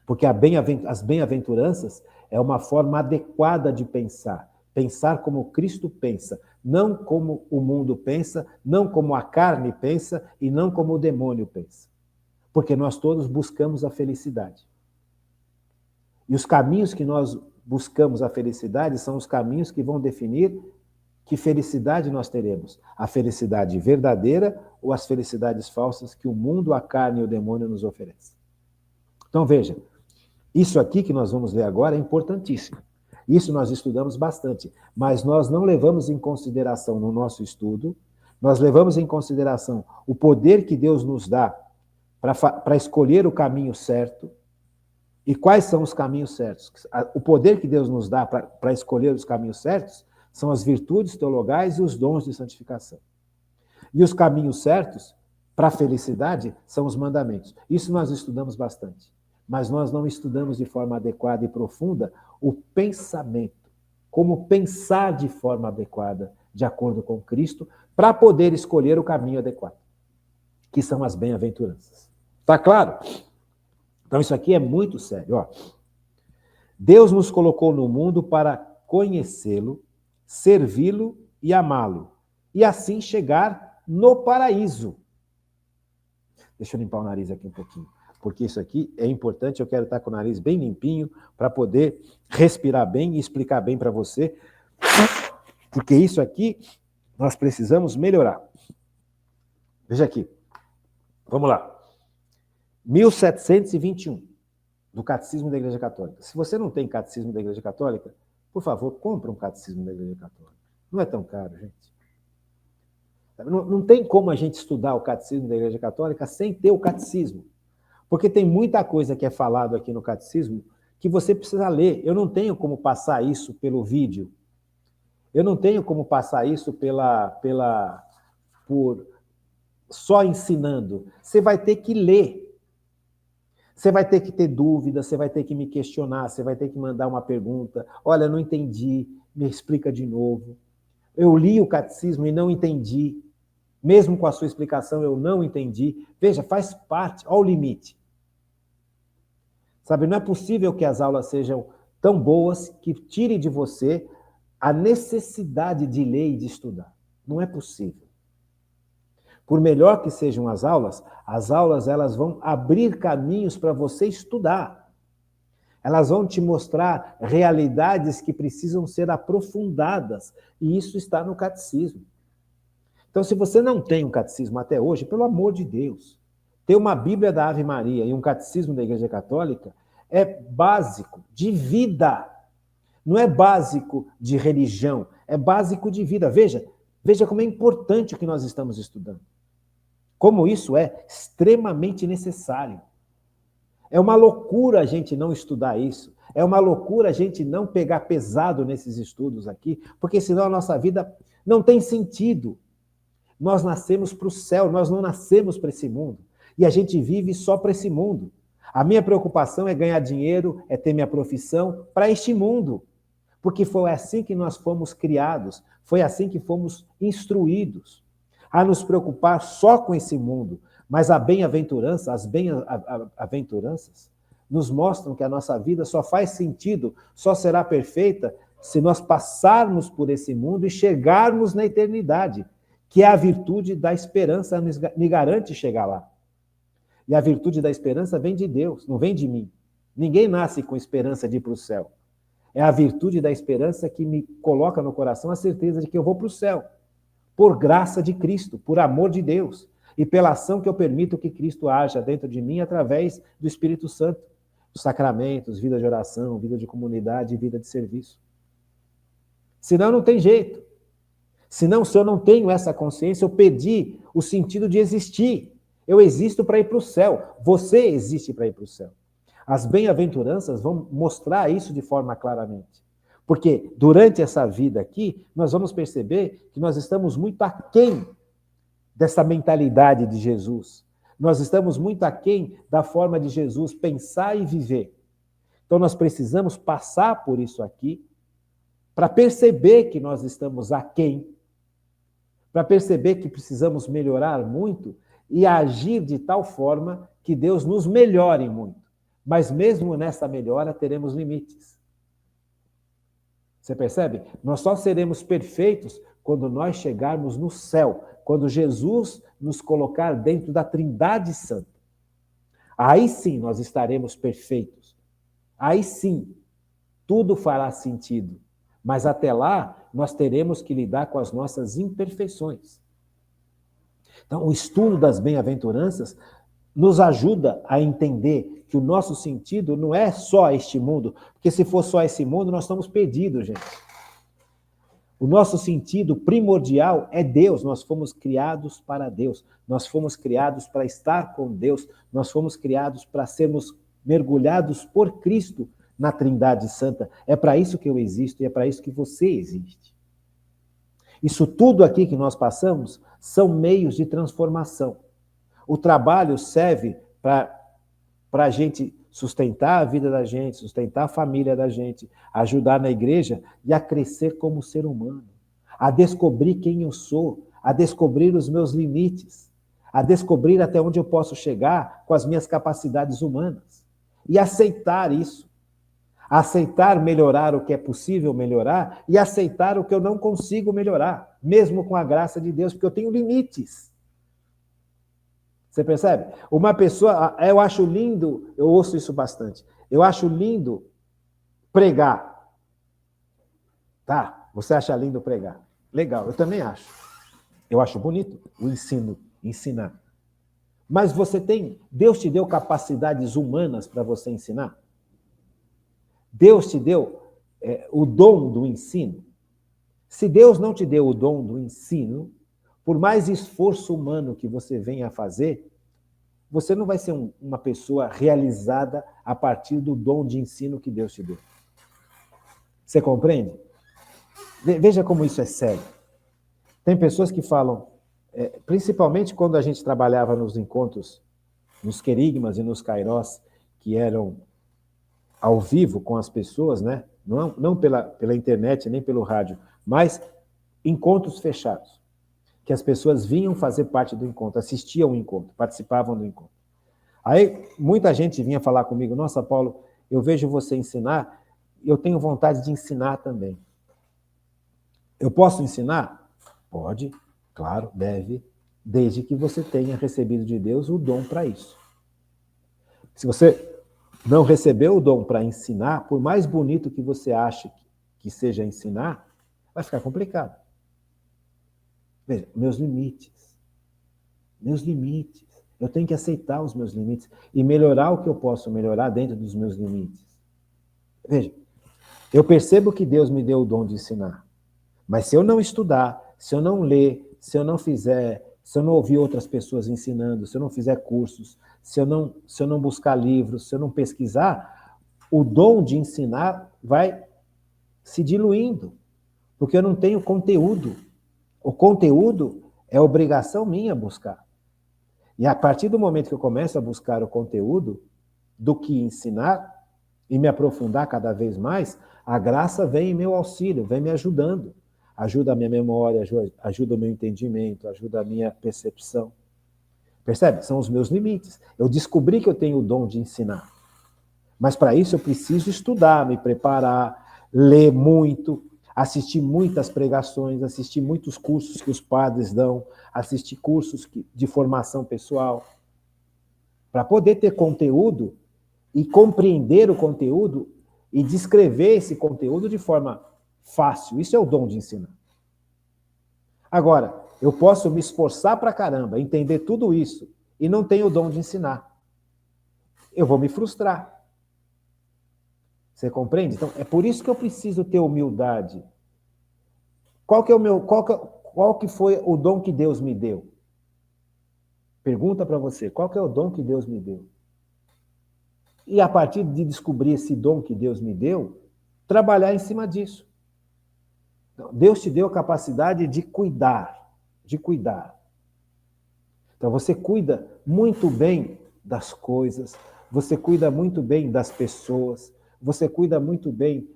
Porque as bem-aventuranças é uma forma adequada de pensar. Pensar como Cristo pensa, não como o mundo pensa, não como a carne pensa e não como o demônio pensa. Porque nós todos buscamos a felicidade. E os caminhos que nós buscamos a felicidade são os caminhos que vão definir que felicidade nós teremos. A felicidade verdadeira ou as felicidades falsas que o mundo, a carne e o demônio nos oferecem. Então veja, isso aqui que nós vamos ler agora é importantíssimo. Isso nós estudamos bastante, mas nós não levamos em consideração no nosso estudo, nós levamos em consideração o poder que Deus nos dá para escolher o caminho certo. E quais são os caminhos certos? O poder que Deus nos dá para escolher os caminhos certos são as virtudes teologais e os dons de santificação. E os caminhos certos para a felicidade são os mandamentos. Isso nós estudamos bastante. Mas nós não estudamos de forma adequada e profunda o pensamento. Como pensar de forma adequada, de acordo com Cristo, para poder escolher o caminho adequado, que são as bem-aventuranças. Está claro? Então isso aqui é muito sério. Ó. Deus nos colocou no mundo para conhecê-lo, servi-lo e amá-lo. E assim chegar no paraíso. Deixa eu limpar o nariz aqui um pouquinho. Porque isso aqui é importante, eu quero estar com o nariz bem limpinho para poder respirar bem e explicar bem para você, porque isso aqui nós precisamos melhorar. Veja aqui, vamos lá. 1721, do Catecismo da Igreja Católica. Se você não tem Catecismo da Igreja Católica, por favor, compre um Catecismo da Igreja Católica. Não é tão caro, gente. Não tem como a gente estudar o Catecismo da Igreja Católica sem ter o Catecismo. Porque tem muita coisa que é falado aqui no catecismo que você precisa ler. Eu não tenho como passar isso pelo vídeo. Eu não tenho como passar isso por só ensinando. Você vai ter que ler. Você vai ter que ter dúvida, você vai ter que me questionar, você vai ter que mandar uma pergunta. Olha, não entendi, me explica de novo. Eu li o catecismo e não entendi. Mesmo com a sua explicação, eu não entendi. Veja, faz parte, olha o limite. Sabe, não é possível que as aulas sejam tão boas que tirem de você a necessidade de ler e de estudar. Não é possível. Por melhor que sejam as aulas elas vão abrir caminhos para você estudar. Elas vão te mostrar realidades que precisam ser aprofundadas, e isso está no catecismo. Então, se você não tem um catecismo até hoje, pelo amor de Deus, ter uma Bíblia da Ave Maria e um catecismo da Igreja Católica é básico de vida. Não é básico de religião, é básico de vida. Veja como é importante o que nós estamos estudando. Como isso é extremamente necessário. É uma loucura a gente não estudar isso. É uma loucura a gente não pegar pesado nesses estudos aqui, porque senão a nossa vida não tem sentido. Nós nascemos para o céu, nós não nascemos para esse mundo. E a gente vive só para esse mundo. A minha preocupação é ganhar dinheiro, é ter minha profissão para este mundo. Porque foi assim que nós fomos criados, foi assim que fomos instruídos a nos preocupar só com esse mundo. Mas a bem-aventurança, as bem-aventuranças nos mostram que a nossa vida só faz sentido, só será perfeita se nós passarmos por esse mundo e chegarmos na eternidade, que é a virtude da esperança me garante chegar lá. E a virtude da esperança vem de Deus, não vem de mim. Ninguém nasce com esperança de ir para o céu. É a virtude da esperança que me coloca no coração a certeza de que eu vou para o céu, por graça de Cristo, por amor de Deus, e pela ação que eu permito que Cristo haja dentro de mim através do Espírito Santo, dos sacramentos, vida de oração, vida de comunidade, vida de serviço. Senão não tem jeito. Senão, se eu não tenho essa consciência, eu perdi o sentido de existir. Eu existo para ir para o céu. Você existe para ir para o céu. As bem-aventuranças vão mostrar isso de forma claramente. Porque durante essa vida aqui, nós vamos perceber que nós estamos muito aquém dessa mentalidade de Jesus. Nós estamos muito aquém da forma de Jesus pensar e viver. Então nós precisamos passar por isso aqui para perceber que nós estamos aquém, para perceber que precisamos melhorar muito e agir de tal forma que Deus nos melhore muito. Mas mesmo nessa melhora teremos limites. Você percebe? Nós só seremos perfeitos quando nós chegarmos no céu, quando Jesus nos colocar dentro da Trindade Santa. Aí sim nós estaremos perfeitos. Aí sim tudo fará sentido. Mas até lá nós teremos que lidar com as nossas imperfeições. Então, o estudo das bem-aventuranças nos ajuda a entender que o nosso sentido não é só este mundo, porque se for só esse mundo, nós estamos perdidos, gente. O nosso sentido primordial é Deus, nós fomos criados para Deus, nós fomos criados para estar com Deus, nós fomos criados para sermos mergulhados por Cristo na Trindade Santa. É para isso que eu existo e é para isso que você existe. Isso tudo aqui que nós passamos são meios de transformação. O trabalho serve para a gente sustentar a vida da gente, sustentar a família da gente, ajudar na igreja e a crescer como ser humano, a descobrir quem eu sou, a descobrir os meus limites, a descobrir até onde eu posso chegar com as minhas capacidades humanas e aceitar isso. Aceitar melhorar o que é possível melhorar e aceitar o que eu não consigo melhorar, mesmo com a graça de Deus, porque eu tenho limites. Você percebe? Uma pessoa, eu acho lindo, eu ouço isso bastante, eu acho lindo pregar. Tá, você acha lindo pregar. Legal, eu também acho. Eu acho bonito o ensino, ensinar. Mas Deus te deu capacidades humanas para você ensinar? Deus te deu o dom do ensino? Se Deus não te deu o dom do ensino, por mais esforço humano que você venha a fazer, você não vai ser uma pessoa realizada a partir do dom de ensino que Deus te deu. Você compreende? Veja como isso é sério. Tem pessoas que falam, principalmente quando a gente trabalhava nos encontros, nos querigmas e nos kairós, que eram ao vivo com as pessoas, né? Não pela internet, nem pelo rádio, mas encontros fechados, que as pessoas vinham fazer parte do encontro, assistiam ao encontro, participavam do encontro. Aí muita gente vinha falar comigo, nossa, Paulo, eu vejo você ensinar, eu tenho vontade de ensinar também. Eu posso ensinar? Pode, claro, deve, desde que você tenha recebido de Deus o dom para isso. Se você não recebeu o dom para ensinar, por mais bonito que você ache que seja ensinar, vai ficar complicado. Veja, meus limites. Eu tenho que aceitar os meus limites e melhorar o que eu posso melhorar dentro dos meus limites. Veja, eu percebo que Deus me deu o dom de ensinar, mas se eu não estudar, se eu não ler, se eu não ouvir outras pessoas ensinando, se eu não fizer cursos, se eu não buscar livros, se eu não pesquisar, o dom de ensinar vai se diluindo, porque eu não tenho conteúdo. O conteúdo é obrigação minha buscar. E a partir do momento que eu começo a buscar o conteúdo do que ensinar e me aprofundar cada vez mais, a graça vem em meu auxílio, vem me ajudando. Ajuda a minha memória, ajuda o meu entendimento, ajuda a minha percepção. Percebe? São os meus limites. Eu descobri que eu tenho o dom de ensinar. Mas para isso eu preciso estudar, me preparar, ler muito, assistir muitas pregações, assistir muitos cursos que os padres dão, assistir cursos de formação pessoal, para poder ter conteúdo e compreender o conteúdo e descrever esse conteúdo de forma fácil. Isso é o dom de ensinar. Agora, eu posso me esforçar pra caramba, entender tudo isso e não tenho o dom de ensinar. Eu vou me frustrar. Você compreende? Então, é por isso que eu preciso ter humildade. Qual que foi o dom que Deus me deu? Pergunta para você, qual que é o dom que Deus me deu? E a partir de descobrir esse dom que Deus me deu, trabalhar em cima disso. Então, Deus te deu a capacidade de cuidar. Então, você cuida muito bem das coisas, você cuida muito bem das pessoas, você cuida muito bem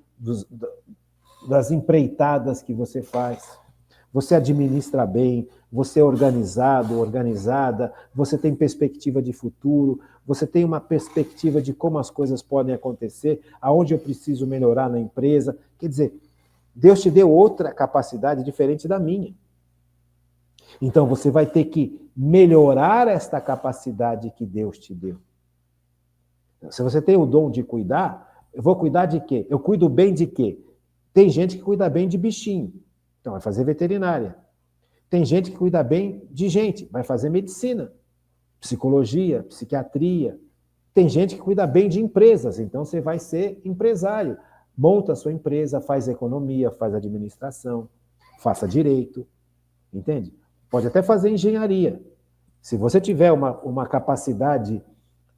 das empreitadas que você faz, você administra bem, você é organizado, organizada, você tem perspectiva de futuro, você tem uma perspectiva de como as coisas podem acontecer, aonde eu preciso melhorar na empresa. Quer dizer, Deus te deu outra capacidade diferente da minha. Então, você vai ter que melhorar esta capacidade que Deus te deu. Se você tem o dom de cuidar, eu vou cuidar de quê? Eu cuido bem de quê? Tem gente que cuida bem de bichinho, então vai fazer veterinária. Tem gente que cuida bem de gente, vai fazer medicina, psicologia, psiquiatria. Tem gente que cuida bem de empresas, então você vai ser empresário. Monta a sua empresa, faz economia, faz administração, faça direito, entende? Pode até fazer engenharia. Se você tiver uma capacidade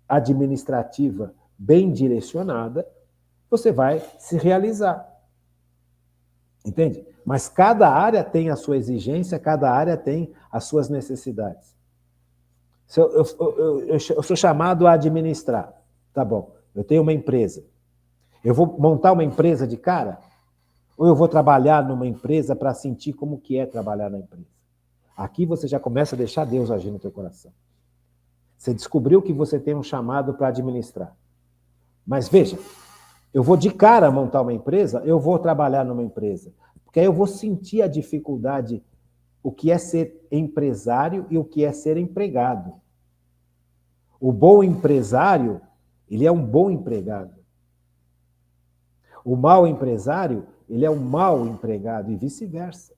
administrativa bem direcionada, você vai se realizar. Entende? Mas cada área tem a sua exigência, cada área tem as suas necessidades. Eu sou chamado a administrar. Tá bom, eu tenho uma empresa. Eu vou montar uma empresa de cara? Ou eu vou trabalhar numa empresa para sentir como que é trabalhar na empresa? Aqui você já começa a deixar Deus agir no teu coração. Você descobriu que você tem um chamado para administrar. Mas veja, eu vou de cara montar uma empresa, eu vou trabalhar numa empresa. Porque aí eu vou sentir a dificuldade, o que é ser empresário e o que é ser empregado. O bom empresário, ele é um bom empregado. O mau empresário, ele é um mau empregado e vice-versa.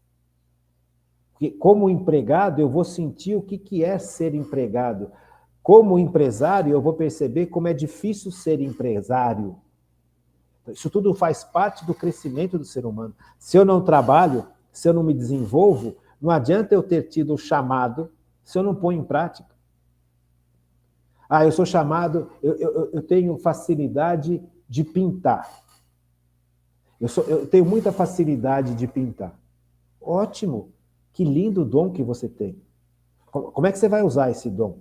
Porque como empregado, eu vou sentir o que é ser empregado. Como empresário, eu vou perceber como é difícil ser empresário. Isso tudo faz parte do crescimento do ser humano. Se eu não trabalho, se eu não me desenvolvo, não adianta eu ter tido o chamado se eu não ponho em prática. Eu sou chamado, eu tenho facilidade de pintar. Eu tenho muita facilidade de pintar. Ótimo! Que lindo dom que você tem. Como é que você vai usar esse dom?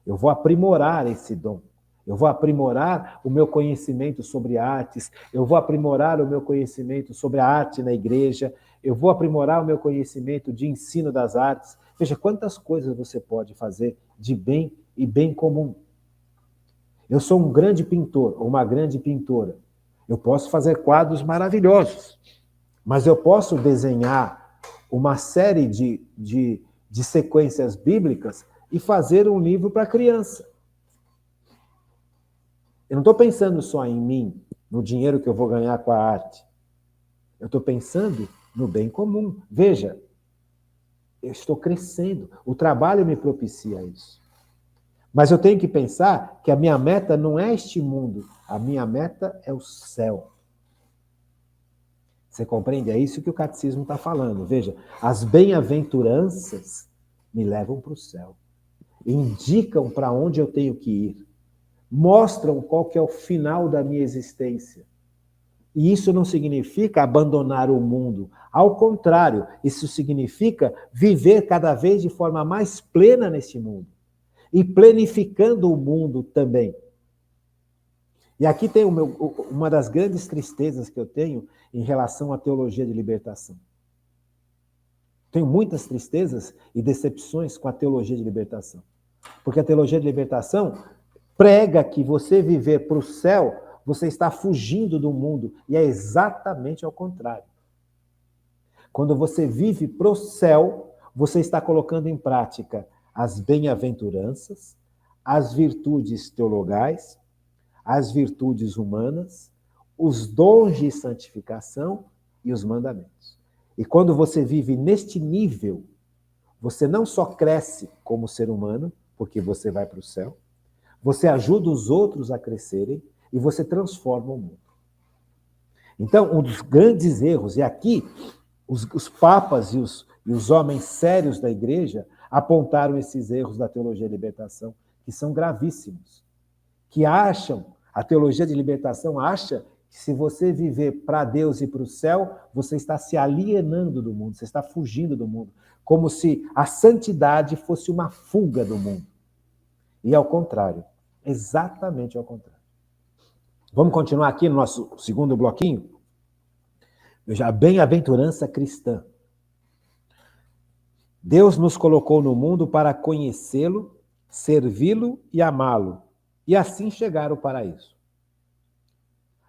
Eu vou aprimorar esse dom. Eu vou aprimorar o meu conhecimento sobre artes, eu vou aprimorar o meu conhecimento sobre a arte na igreja, eu vou aprimorar o meu conhecimento de ensino das artes. Veja quantas coisas você pode fazer de bem e bem comum. Eu sou um grande pintor, ou uma grande pintora. Eu posso fazer quadros maravilhosos, mas eu posso desenhar uma série de sequências bíblicas e fazer um livro para criança. Eu não estou pensando só em mim, no dinheiro que eu vou ganhar com a arte. Eu estou pensando no bem comum. Veja, eu estou crescendo. O trabalho me propicia isso. Mas eu tenho que pensar que a minha meta não é este mundo. A minha meta é o céu. Você compreende? É isso que o catecismo está falando. Veja, as bem-aventuranças me levam para o céu. Indicam para onde eu tenho que ir. Mostram qual que é o final da minha existência. E isso não significa abandonar o mundo. Ao contrário, isso significa viver cada vez de forma mais plena neste mundo. E planificando o mundo também. E aqui tem uma das grandes tristezas que eu tenho em relação à teologia de libertação. Tenho muitas tristezas e decepções com a teologia de libertação. Porque a teologia de libertação prega que você viver para o céu, você está fugindo do mundo. E é exatamente ao contrário. Quando você vive para o céu, você está colocando em prática as bem-aventuranças, as virtudes teologais, as virtudes humanas, os dons de santificação e os mandamentos. E quando você vive neste nível, você não só cresce como ser humano, porque você vai para o céu, você ajuda os outros a crescerem e você transforma o mundo. Então, um dos grandes erros, e aqui os papas e os homens sérios da igreja apontaram esses erros da teologia de libertação, que são gravíssimos, que acham, a teologia de libertação acha que se você viver para Deus e para o céu, você está se alienando do mundo, você está fugindo do mundo, como se a santidade fosse uma fuga do mundo. E ao contrário, exatamente ao contrário. Vamos continuar aqui no nosso segundo bloquinho? Veja, a bem-aventurança cristã. Deus nos colocou no mundo para conhecê-lo, servi-lo e amá-lo, e assim chegar ao paraíso.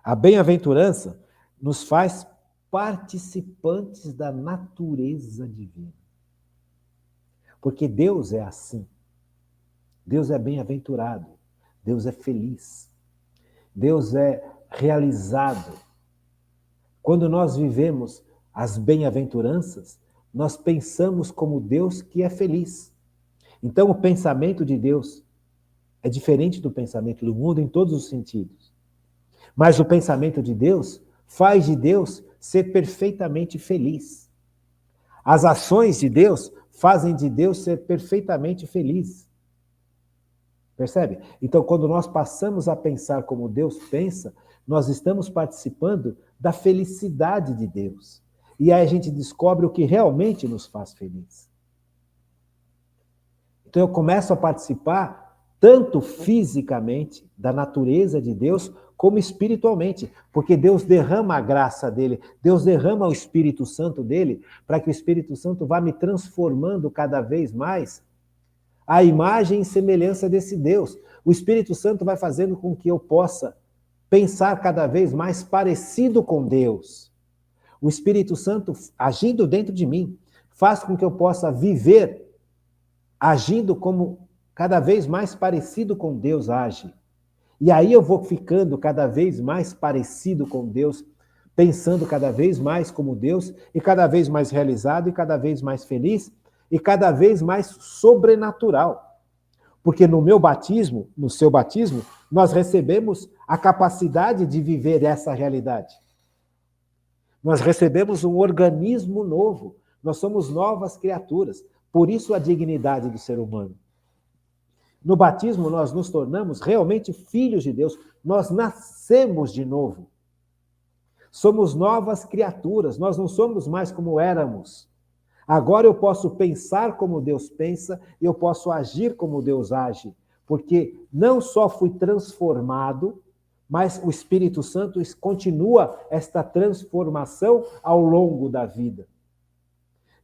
A bem-aventurança nos faz participantes da natureza divina. Porque Deus é assim. Deus é bem-aventurado. Deus é feliz. Deus é realizado. Quando nós vivemos as bem-aventuranças, nós pensamos como Deus que é feliz. Então, o pensamento de Deus é diferente do pensamento do mundo em todos os sentidos. Mas o pensamento de Deus faz de Deus ser perfeitamente feliz. As ações de Deus fazem de Deus ser perfeitamente feliz. Percebe? Então, quando nós passamos a pensar como Deus pensa, nós estamos participando da felicidade de Deus. E aí a gente descobre o que realmente nos faz feliz. Então eu começo a participar tanto fisicamente da natureza de Deus, como espiritualmente, porque Deus derrama a graça dele, Deus derrama o Espírito Santo dele, para que o Espírito Santo vá me transformando cada vez mais à imagem e semelhança desse Deus. O Espírito Santo vai fazendo com que eu possa pensar cada vez mais parecido com Deus. O Espírito Santo, agindo dentro de mim, faz com que eu possa viver agindo como cada vez mais parecido com Deus age. E aí eu vou ficando cada vez mais parecido com Deus, pensando cada vez mais como Deus, e cada vez mais realizado, e cada vez mais feliz, e cada vez mais sobrenatural. Porque no meu batismo, no seu batismo, nós recebemos a capacidade de viver essa realidade. Nós recebemos um organismo novo. Nós somos novas criaturas. Por isso a dignidade do ser humano. No batismo, nós nos tornamos realmente filhos de Deus. Nós nascemos de novo. Somos novas criaturas. Nós não somos mais como éramos. Agora eu posso pensar como Deus pensa e eu posso agir como Deus age. Porque não só fui transformado, mas o Espírito Santo continua esta transformação ao longo da vida.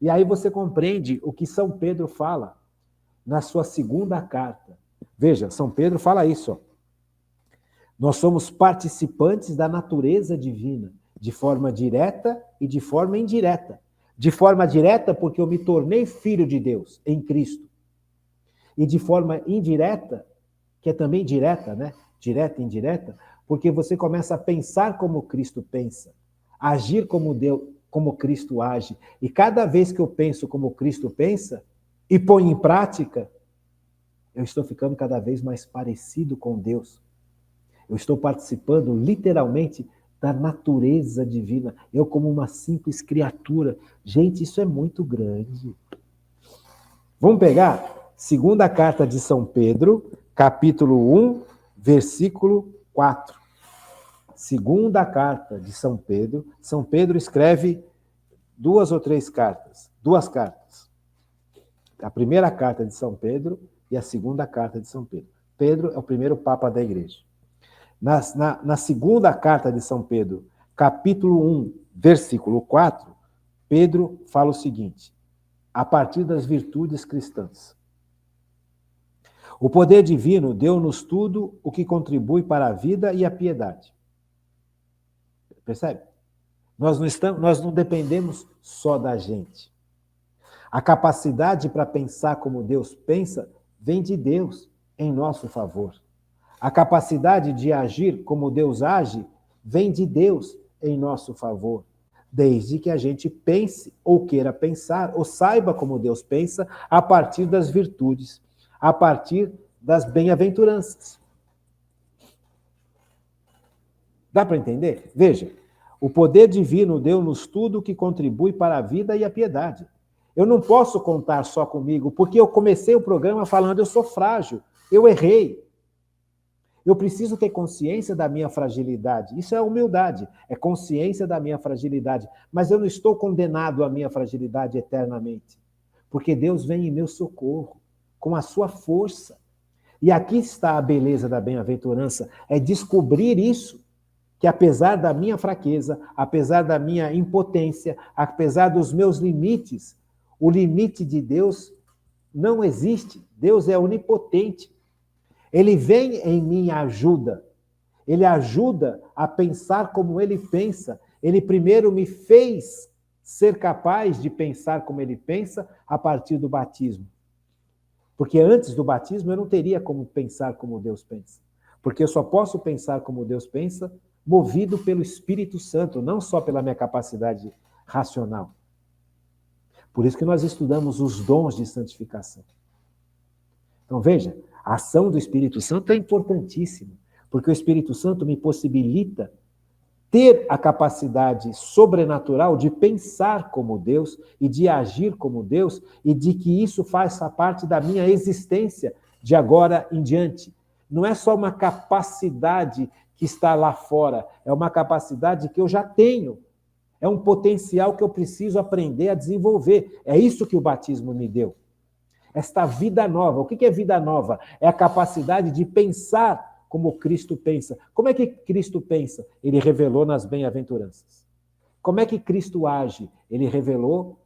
E aí você compreende o que São Pedro fala na sua segunda carta. Veja, São Pedro fala isso. Ó. Nós somos participantes da natureza divina, de forma direta e de forma indireta. De forma direta, porque eu me tornei filho de Deus em Cristo. E de forma indireta, que é também direta, né? Direta e indireta, porque você começa a pensar como Cristo pensa, agir como Deus, como Cristo age. E cada vez que eu penso como Cristo pensa e ponho em prática, eu estou ficando cada vez mais parecido com Deus. Eu estou participando literalmente da natureza divina. Eu como uma simples criatura. Gente, isso é muito grande. Vamos pegar segunda carta de São Pedro, capítulo 1, versículo 4. Segunda carta de São Pedro escreve duas cartas. A primeira carta de São Pedro e a segunda carta de São Pedro. Pedro é o primeiro papa da igreja. Na segunda carta de São Pedro, capítulo 1, versículo 4, Pedro fala o seguinte, a partir das virtudes cristãs. O poder divino deu-nos tudo o que contribui para a vida e a piedade. Percebe? Nós não dependemos só da gente. A capacidade para pensar como Deus pensa vem de Deus em nosso favor. A capacidade de agir como Deus age vem de Deus em nosso favor. Desde que a gente pense ou queira pensar, ou saiba como Deus pensa, a partir das virtudes, a partir das bem-aventuranças. Dá para entender? Veja, o poder divino deu-nos tudo o que contribui para a vida e a piedade. Eu não posso contar só comigo, porque eu comecei o programa falando eu sou frágil, eu errei. Eu preciso ter consciência da minha fragilidade. Isso é humildade, é consciência da minha fragilidade. Mas eu não estou condenado à minha fragilidade eternamente, porque Deus vem em meu socorro, com a sua força. E aqui está a beleza da bem-aventurança, é descobrir isso, que apesar da minha fraqueza, apesar da minha impotência, apesar dos meus limites, o limite de Deus não existe. Deus é onipotente. Ele vem em minha ajuda. Ele ajuda a pensar como ele pensa. Ele primeiro me fez ser capaz de pensar como ele pensa a partir do batismo. Porque antes do batismo eu não teria como pensar como Deus pensa. Porque eu só posso pensar como Deus pensa movido pelo Espírito Santo, não só pela minha capacidade racional. Por isso que nós estudamos os dons de santificação. Então veja, a ação do Espírito Santo é importantíssima, porque o Espírito Santo me possibilita ter a capacidade sobrenatural de pensar como Deus e de agir como Deus e de que isso faça parte da minha existência de agora em diante. Não é só uma capacidade que está lá fora, é uma capacidade que eu já tenho. É um potencial que eu preciso aprender a desenvolver. É isso que o batismo me deu. Esta vida nova. O que é vida nova? É a capacidade de pensar como Cristo pensa. Como é que Cristo pensa? Ele revelou nas bem-aventuranças. Como é que Cristo age? Ele revelou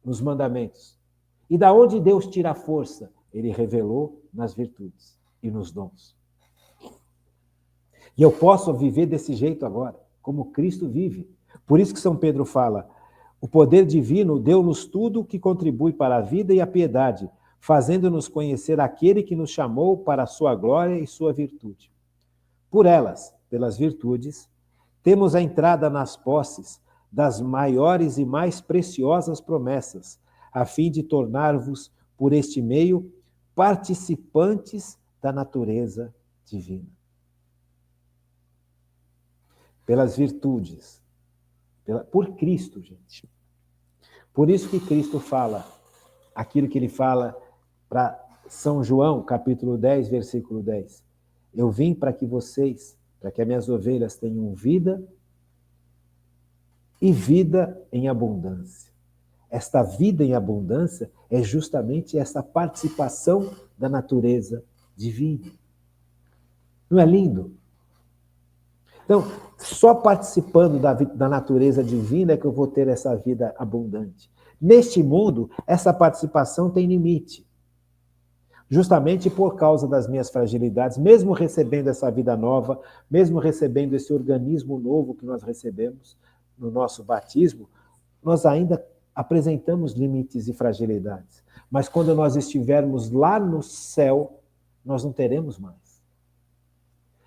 nos mandamentos. E da onde Deus tira a força? Ele revelou nas virtudes e nos dons. E eu posso viver desse jeito agora, como Cristo vive. Por isso que São Pedro fala, o poder divino deu-nos tudo o que contribui para a vida e a piedade, fazendo-nos conhecer aquele que nos chamou para a sua glória e sua virtude. Por elas, pelas virtudes, temos a entrada nas posses das maiores e mais preciosas promessas, a fim de tornar-vos, por este meio, participantes da natureza divina. Pelas virtudes, por Cristo, gente. Por isso que Cristo fala aquilo que ele fala para São João, capítulo 10, versículo 10. Eu vim para que vocês, para que as minhas ovelhas tenham vida e vida em abundância. Esta vida em abundância é justamente essa participação da natureza divina. Não é lindo? Então, só participando da natureza divina é que eu vou ter essa vida abundante. Neste mundo, essa participação tem limite. Justamente por causa das minhas fragilidades, mesmo recebendo essa vida nova, mesmo recebendo esse organismo novo que nós recebemos no nosso batismo, nós ainda apresentamos limites e fragilidades. Mas quando nós estivermos lá no céu, nós não teremos mais.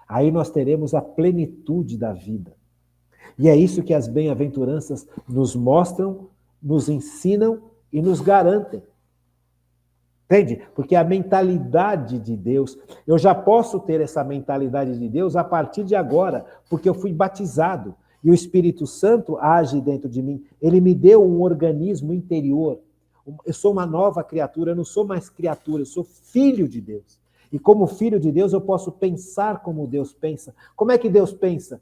Aí nós teremos a plenitude da vida. E é isso que as bem-aventuranças nos mostram, nos ensinam e nos garantem. Entende? Porque a mentalidade de Deus, eu já posso ter essa mentalidade de Deus a partir de agora, porque eu fui batizado e o Espírito Santo age dentro de mim. Ele me deu um organismo interior. Eu sou uma nova criatura, eu não sou mais criatura, eu sou filho de Deus. E como filho de Deus, eu posso pensar como Deus pensa. Como é que Deus pensa?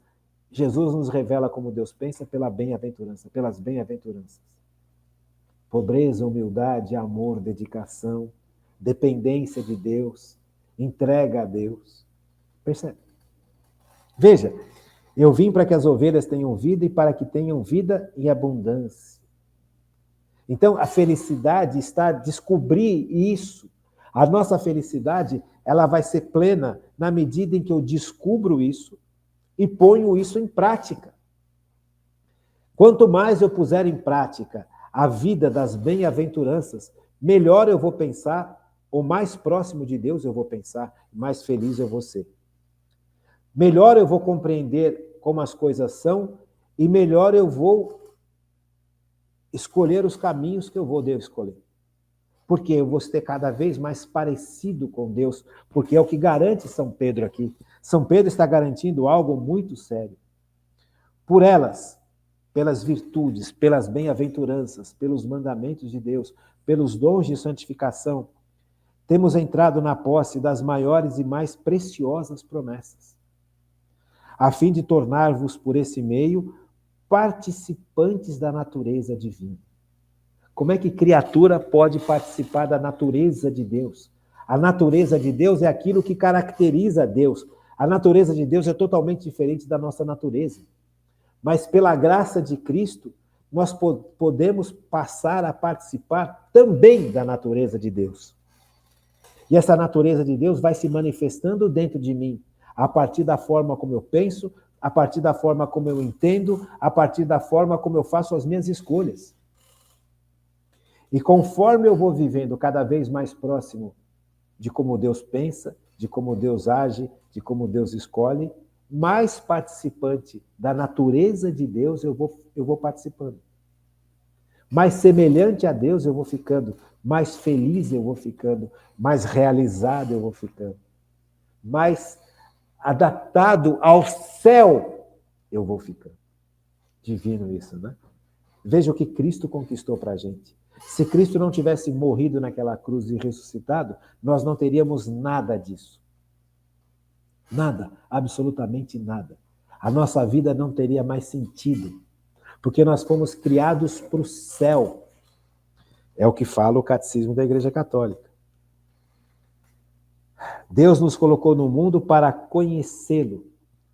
Jesus nos revela como Deus pensa pela bem-aventurança, pelas bem-aventuranças. Pobreza, humildade, amor, dedicação, dependência de Deus, entrega a Deus. Percebe? Veja, eu vim para que as ovelhas tenham vida e para que tenham vida em abundância. Então, a felicidade está em descobrir isso. A nossa felicidade, ela vai ser plena na medida em que eu descubro isso e ponho isso em prática. Quanto mais eu puser em prática a vida das bem-aventuranças, melhor eu vou pensar, ou mais próximo de Deus eu vou pensar, mais feliz eu vou ser. Melhor eu vou compreender como as coisas são e melhor eu vou escolher os caminhos que eu devo escolher. Porque eu vou ser cada vez mais parecido com Deus, porque é o que garante São Pedro aqui. São Pedro está garantindo algo muito sério. Por elas, pelas virtudes, pelas bem-aventuranças, pelos mandamentos de Deus, pelos dons de santificação, temos entrado na posse das maiores e mais preciosas promessas, a fim de tornar-vos, por esse meio, participantes da natureza divina. Como é que criatura pode participar da natureza de Deus? A natureza de Deus é aquilo que caracteriza Deus. A natureza de Deus é totalmente diferente da nossa natureza. Mas pela graça de Cristo, nós podemos passar a participar também da natureza de Deus. E essa natureza de Deus vai se manifestando dentro de mim, a partir da forma como eu penso, a partir da forma como eu entendo, a partir da forma como eu faço as minhas escolhas. E conforme eu vou vivendo cada vez mais próximo de como Deus pensa, de como Deus age, de como Deus escolhe, mais participante da natureza de Deus eu vou participando. Mais semelhante a Deus eu vou ficando, mais feliz eu vou ficando, mais realizado eu vou ficando, mais adaptado ao céu eu vou ficando. Divino isso, né? Veja o que Cristo conquistou para a gente. Se Cristo não tivesse morrido naquela cruz e ressuscitado, nós não teríamos nada disso. Nada, absolutamente nada. A nossa vida não teria mais sentido, porque nós fomos criados para o céu. É o que fala o Catecismo da Igreja Católica. Deus nos colocou no mundo para conhecê-lo,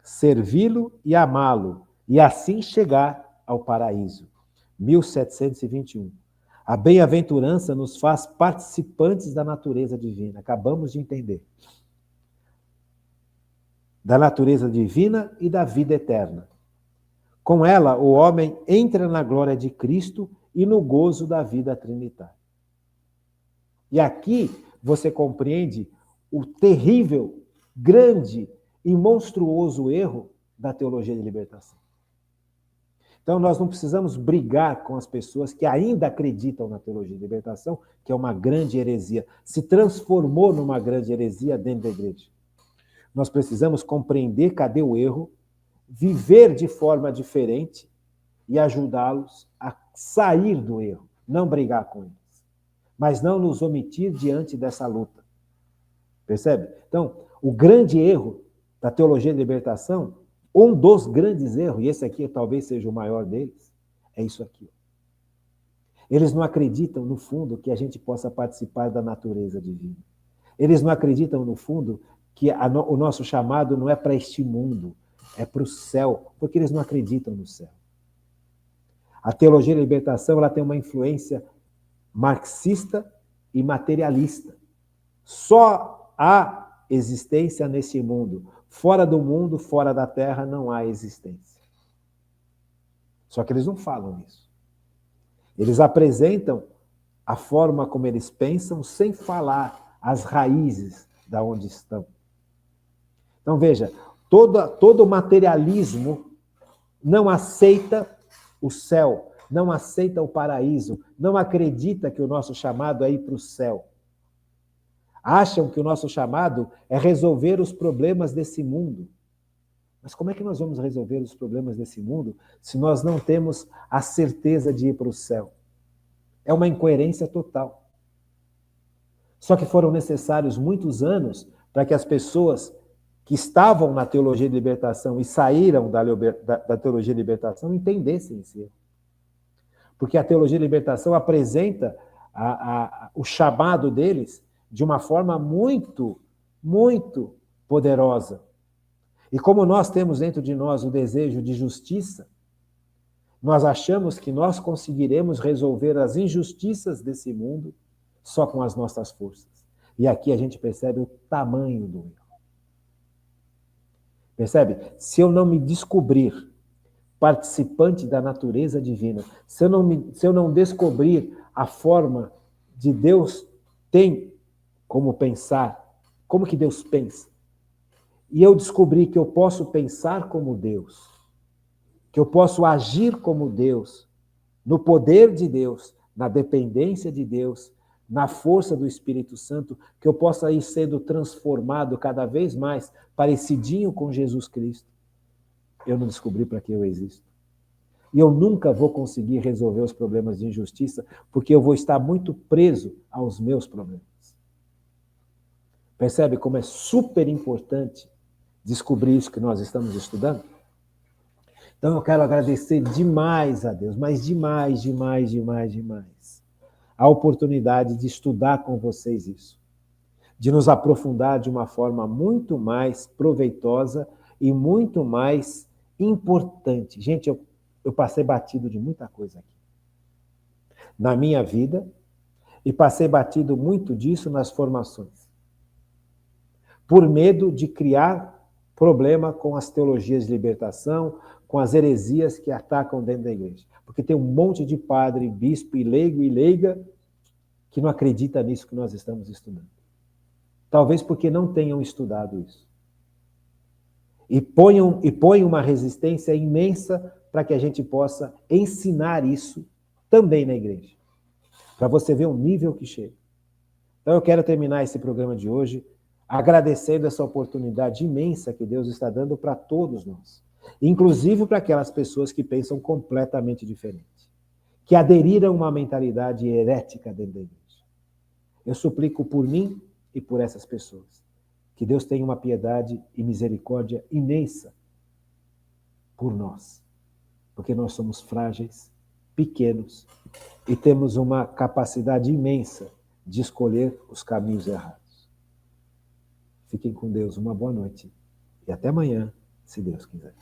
servi-lo e amá-lo, e assim chegar ao paraíso. 1721. A bem-aventurança nos faz participantes da natureza divina. Acabamos de entender. Da natureza divina e da vida eterna. Com ela, o homem entra na glória de Cristo e no gozo da vida trinitária. E aqui você compreende o terrível, grande e monstruoso erro da teologia de libertação. Então, nós não precisamos brigar com as pessoas que ainda acreditam na teologia de libertação, que é uma grande heresia, se transformou numa grande heresia dentro da igreja. Nós precisamos compreender cadê o erro, viver de forma diferente e ajudá-los a sair do erro, não brigar com eles, mas não nos omitir diante dessa luta. Percebe? Então, o grande erro da teologia de libertação, um dos grandes erros, e esse aqui talvez seja o maior deles, é isso aqui. Eles não acreditam, no fundo, que a gente possa participar da natureza divina. Eles não acreditam, no fundo, que o nosso chamado não é para este mundo, é para o céu, porque eles não acreditam no céu. A teologia da libertação ela tem uma influência marxista e materialista. Só há existência nesse mundo. Fora do mundo, fora da terra, não há existência. Só que eles não falam isso. Eles apresentam a forma como eles pensam sem falar as raízes da onde estão. Então, veja, todo materialismo não aceita o céu, não aceita o paraíso, não acredita que o nosso chamado é ir para o céu. Acham que o nosso chamado é resolver os problemas desse mundo. Mas como é que nós vamos resolver os problemas desse mundo se nós não temos a certeza de ir para o céu? É uma incoerência total. Só que foram necessários muitos anos para que as pessoas que estavam na teologia de libertação e saíram da teologia de libertação entendessem isso. Porque a teologia de libertação apresenta o chamado deles de uma forma muito, muito poderosa. E como nós temos dentro de nós o desejo de justiça, nós achamos que nós conseguiremos resolver as injustiças desse mundo só com as nossas forças. E aqui a gente percebe o tamanho do erro. Percebe? Se eu não me descobrir participante da natureza divina, se eu não descobrir a forma de Deus tem como pensar, como que Deus pensa, e eu descobrir que eu posso pensar como Deus, que eu posso agir como Deus, no poder de Deus, na dependência de Deus, na força do Espírito Santo, que eu possa ir sendo transformado cada vez mais, parecidinho com Jesus Cristo. Eu não descobri para que eu existo. E eu nunca vou conseguir resolver os problemas de injustiça, porque eu vou estar muito preso aos meus problemas. Percebe como é super importante descobrir isso que nós estamos estudando? Então eu quero agradecer demais a Deus, mas demais, a oportunidade de estudar com vocês isso, de nos aprofundar de uma forma muito mais proveitosa e muito mais importante. Gente, eu passei batido de muita coisa aqui na minha vida e passei batido muito disso nas formações, por medo de criar problema com as teologias de libertação, com as heresias que atacam dentro da igreja. Porque tem um monte de padre, bispo e leigo e leiga que não acredita nisso que nós estamos estudando. Talvez porque não tenham estudado isso. E põem uma resistência imensa para que a gente possa ensinar isso também na igreja. Para você ver o nível que chega. Então eu quero terminar esse programa de hoje agradecendo essa oportunidade imensa que Deus está dando para todos nós. Inclusive para aquelas pessoas que pensam completamente diferente, que aderiram a uma mentalidade herética dentro da igreja. Eu suplico por mim e por essas pessoas, que Deus tenha uma piedade e misericórdia imensa por nós, porque nós somos frágeis, pequenos e temos uma capacidade imensa de escolher os caminhos errados. Fiquem com Deus, uma boa noite e até amanhã, se Deus quiser.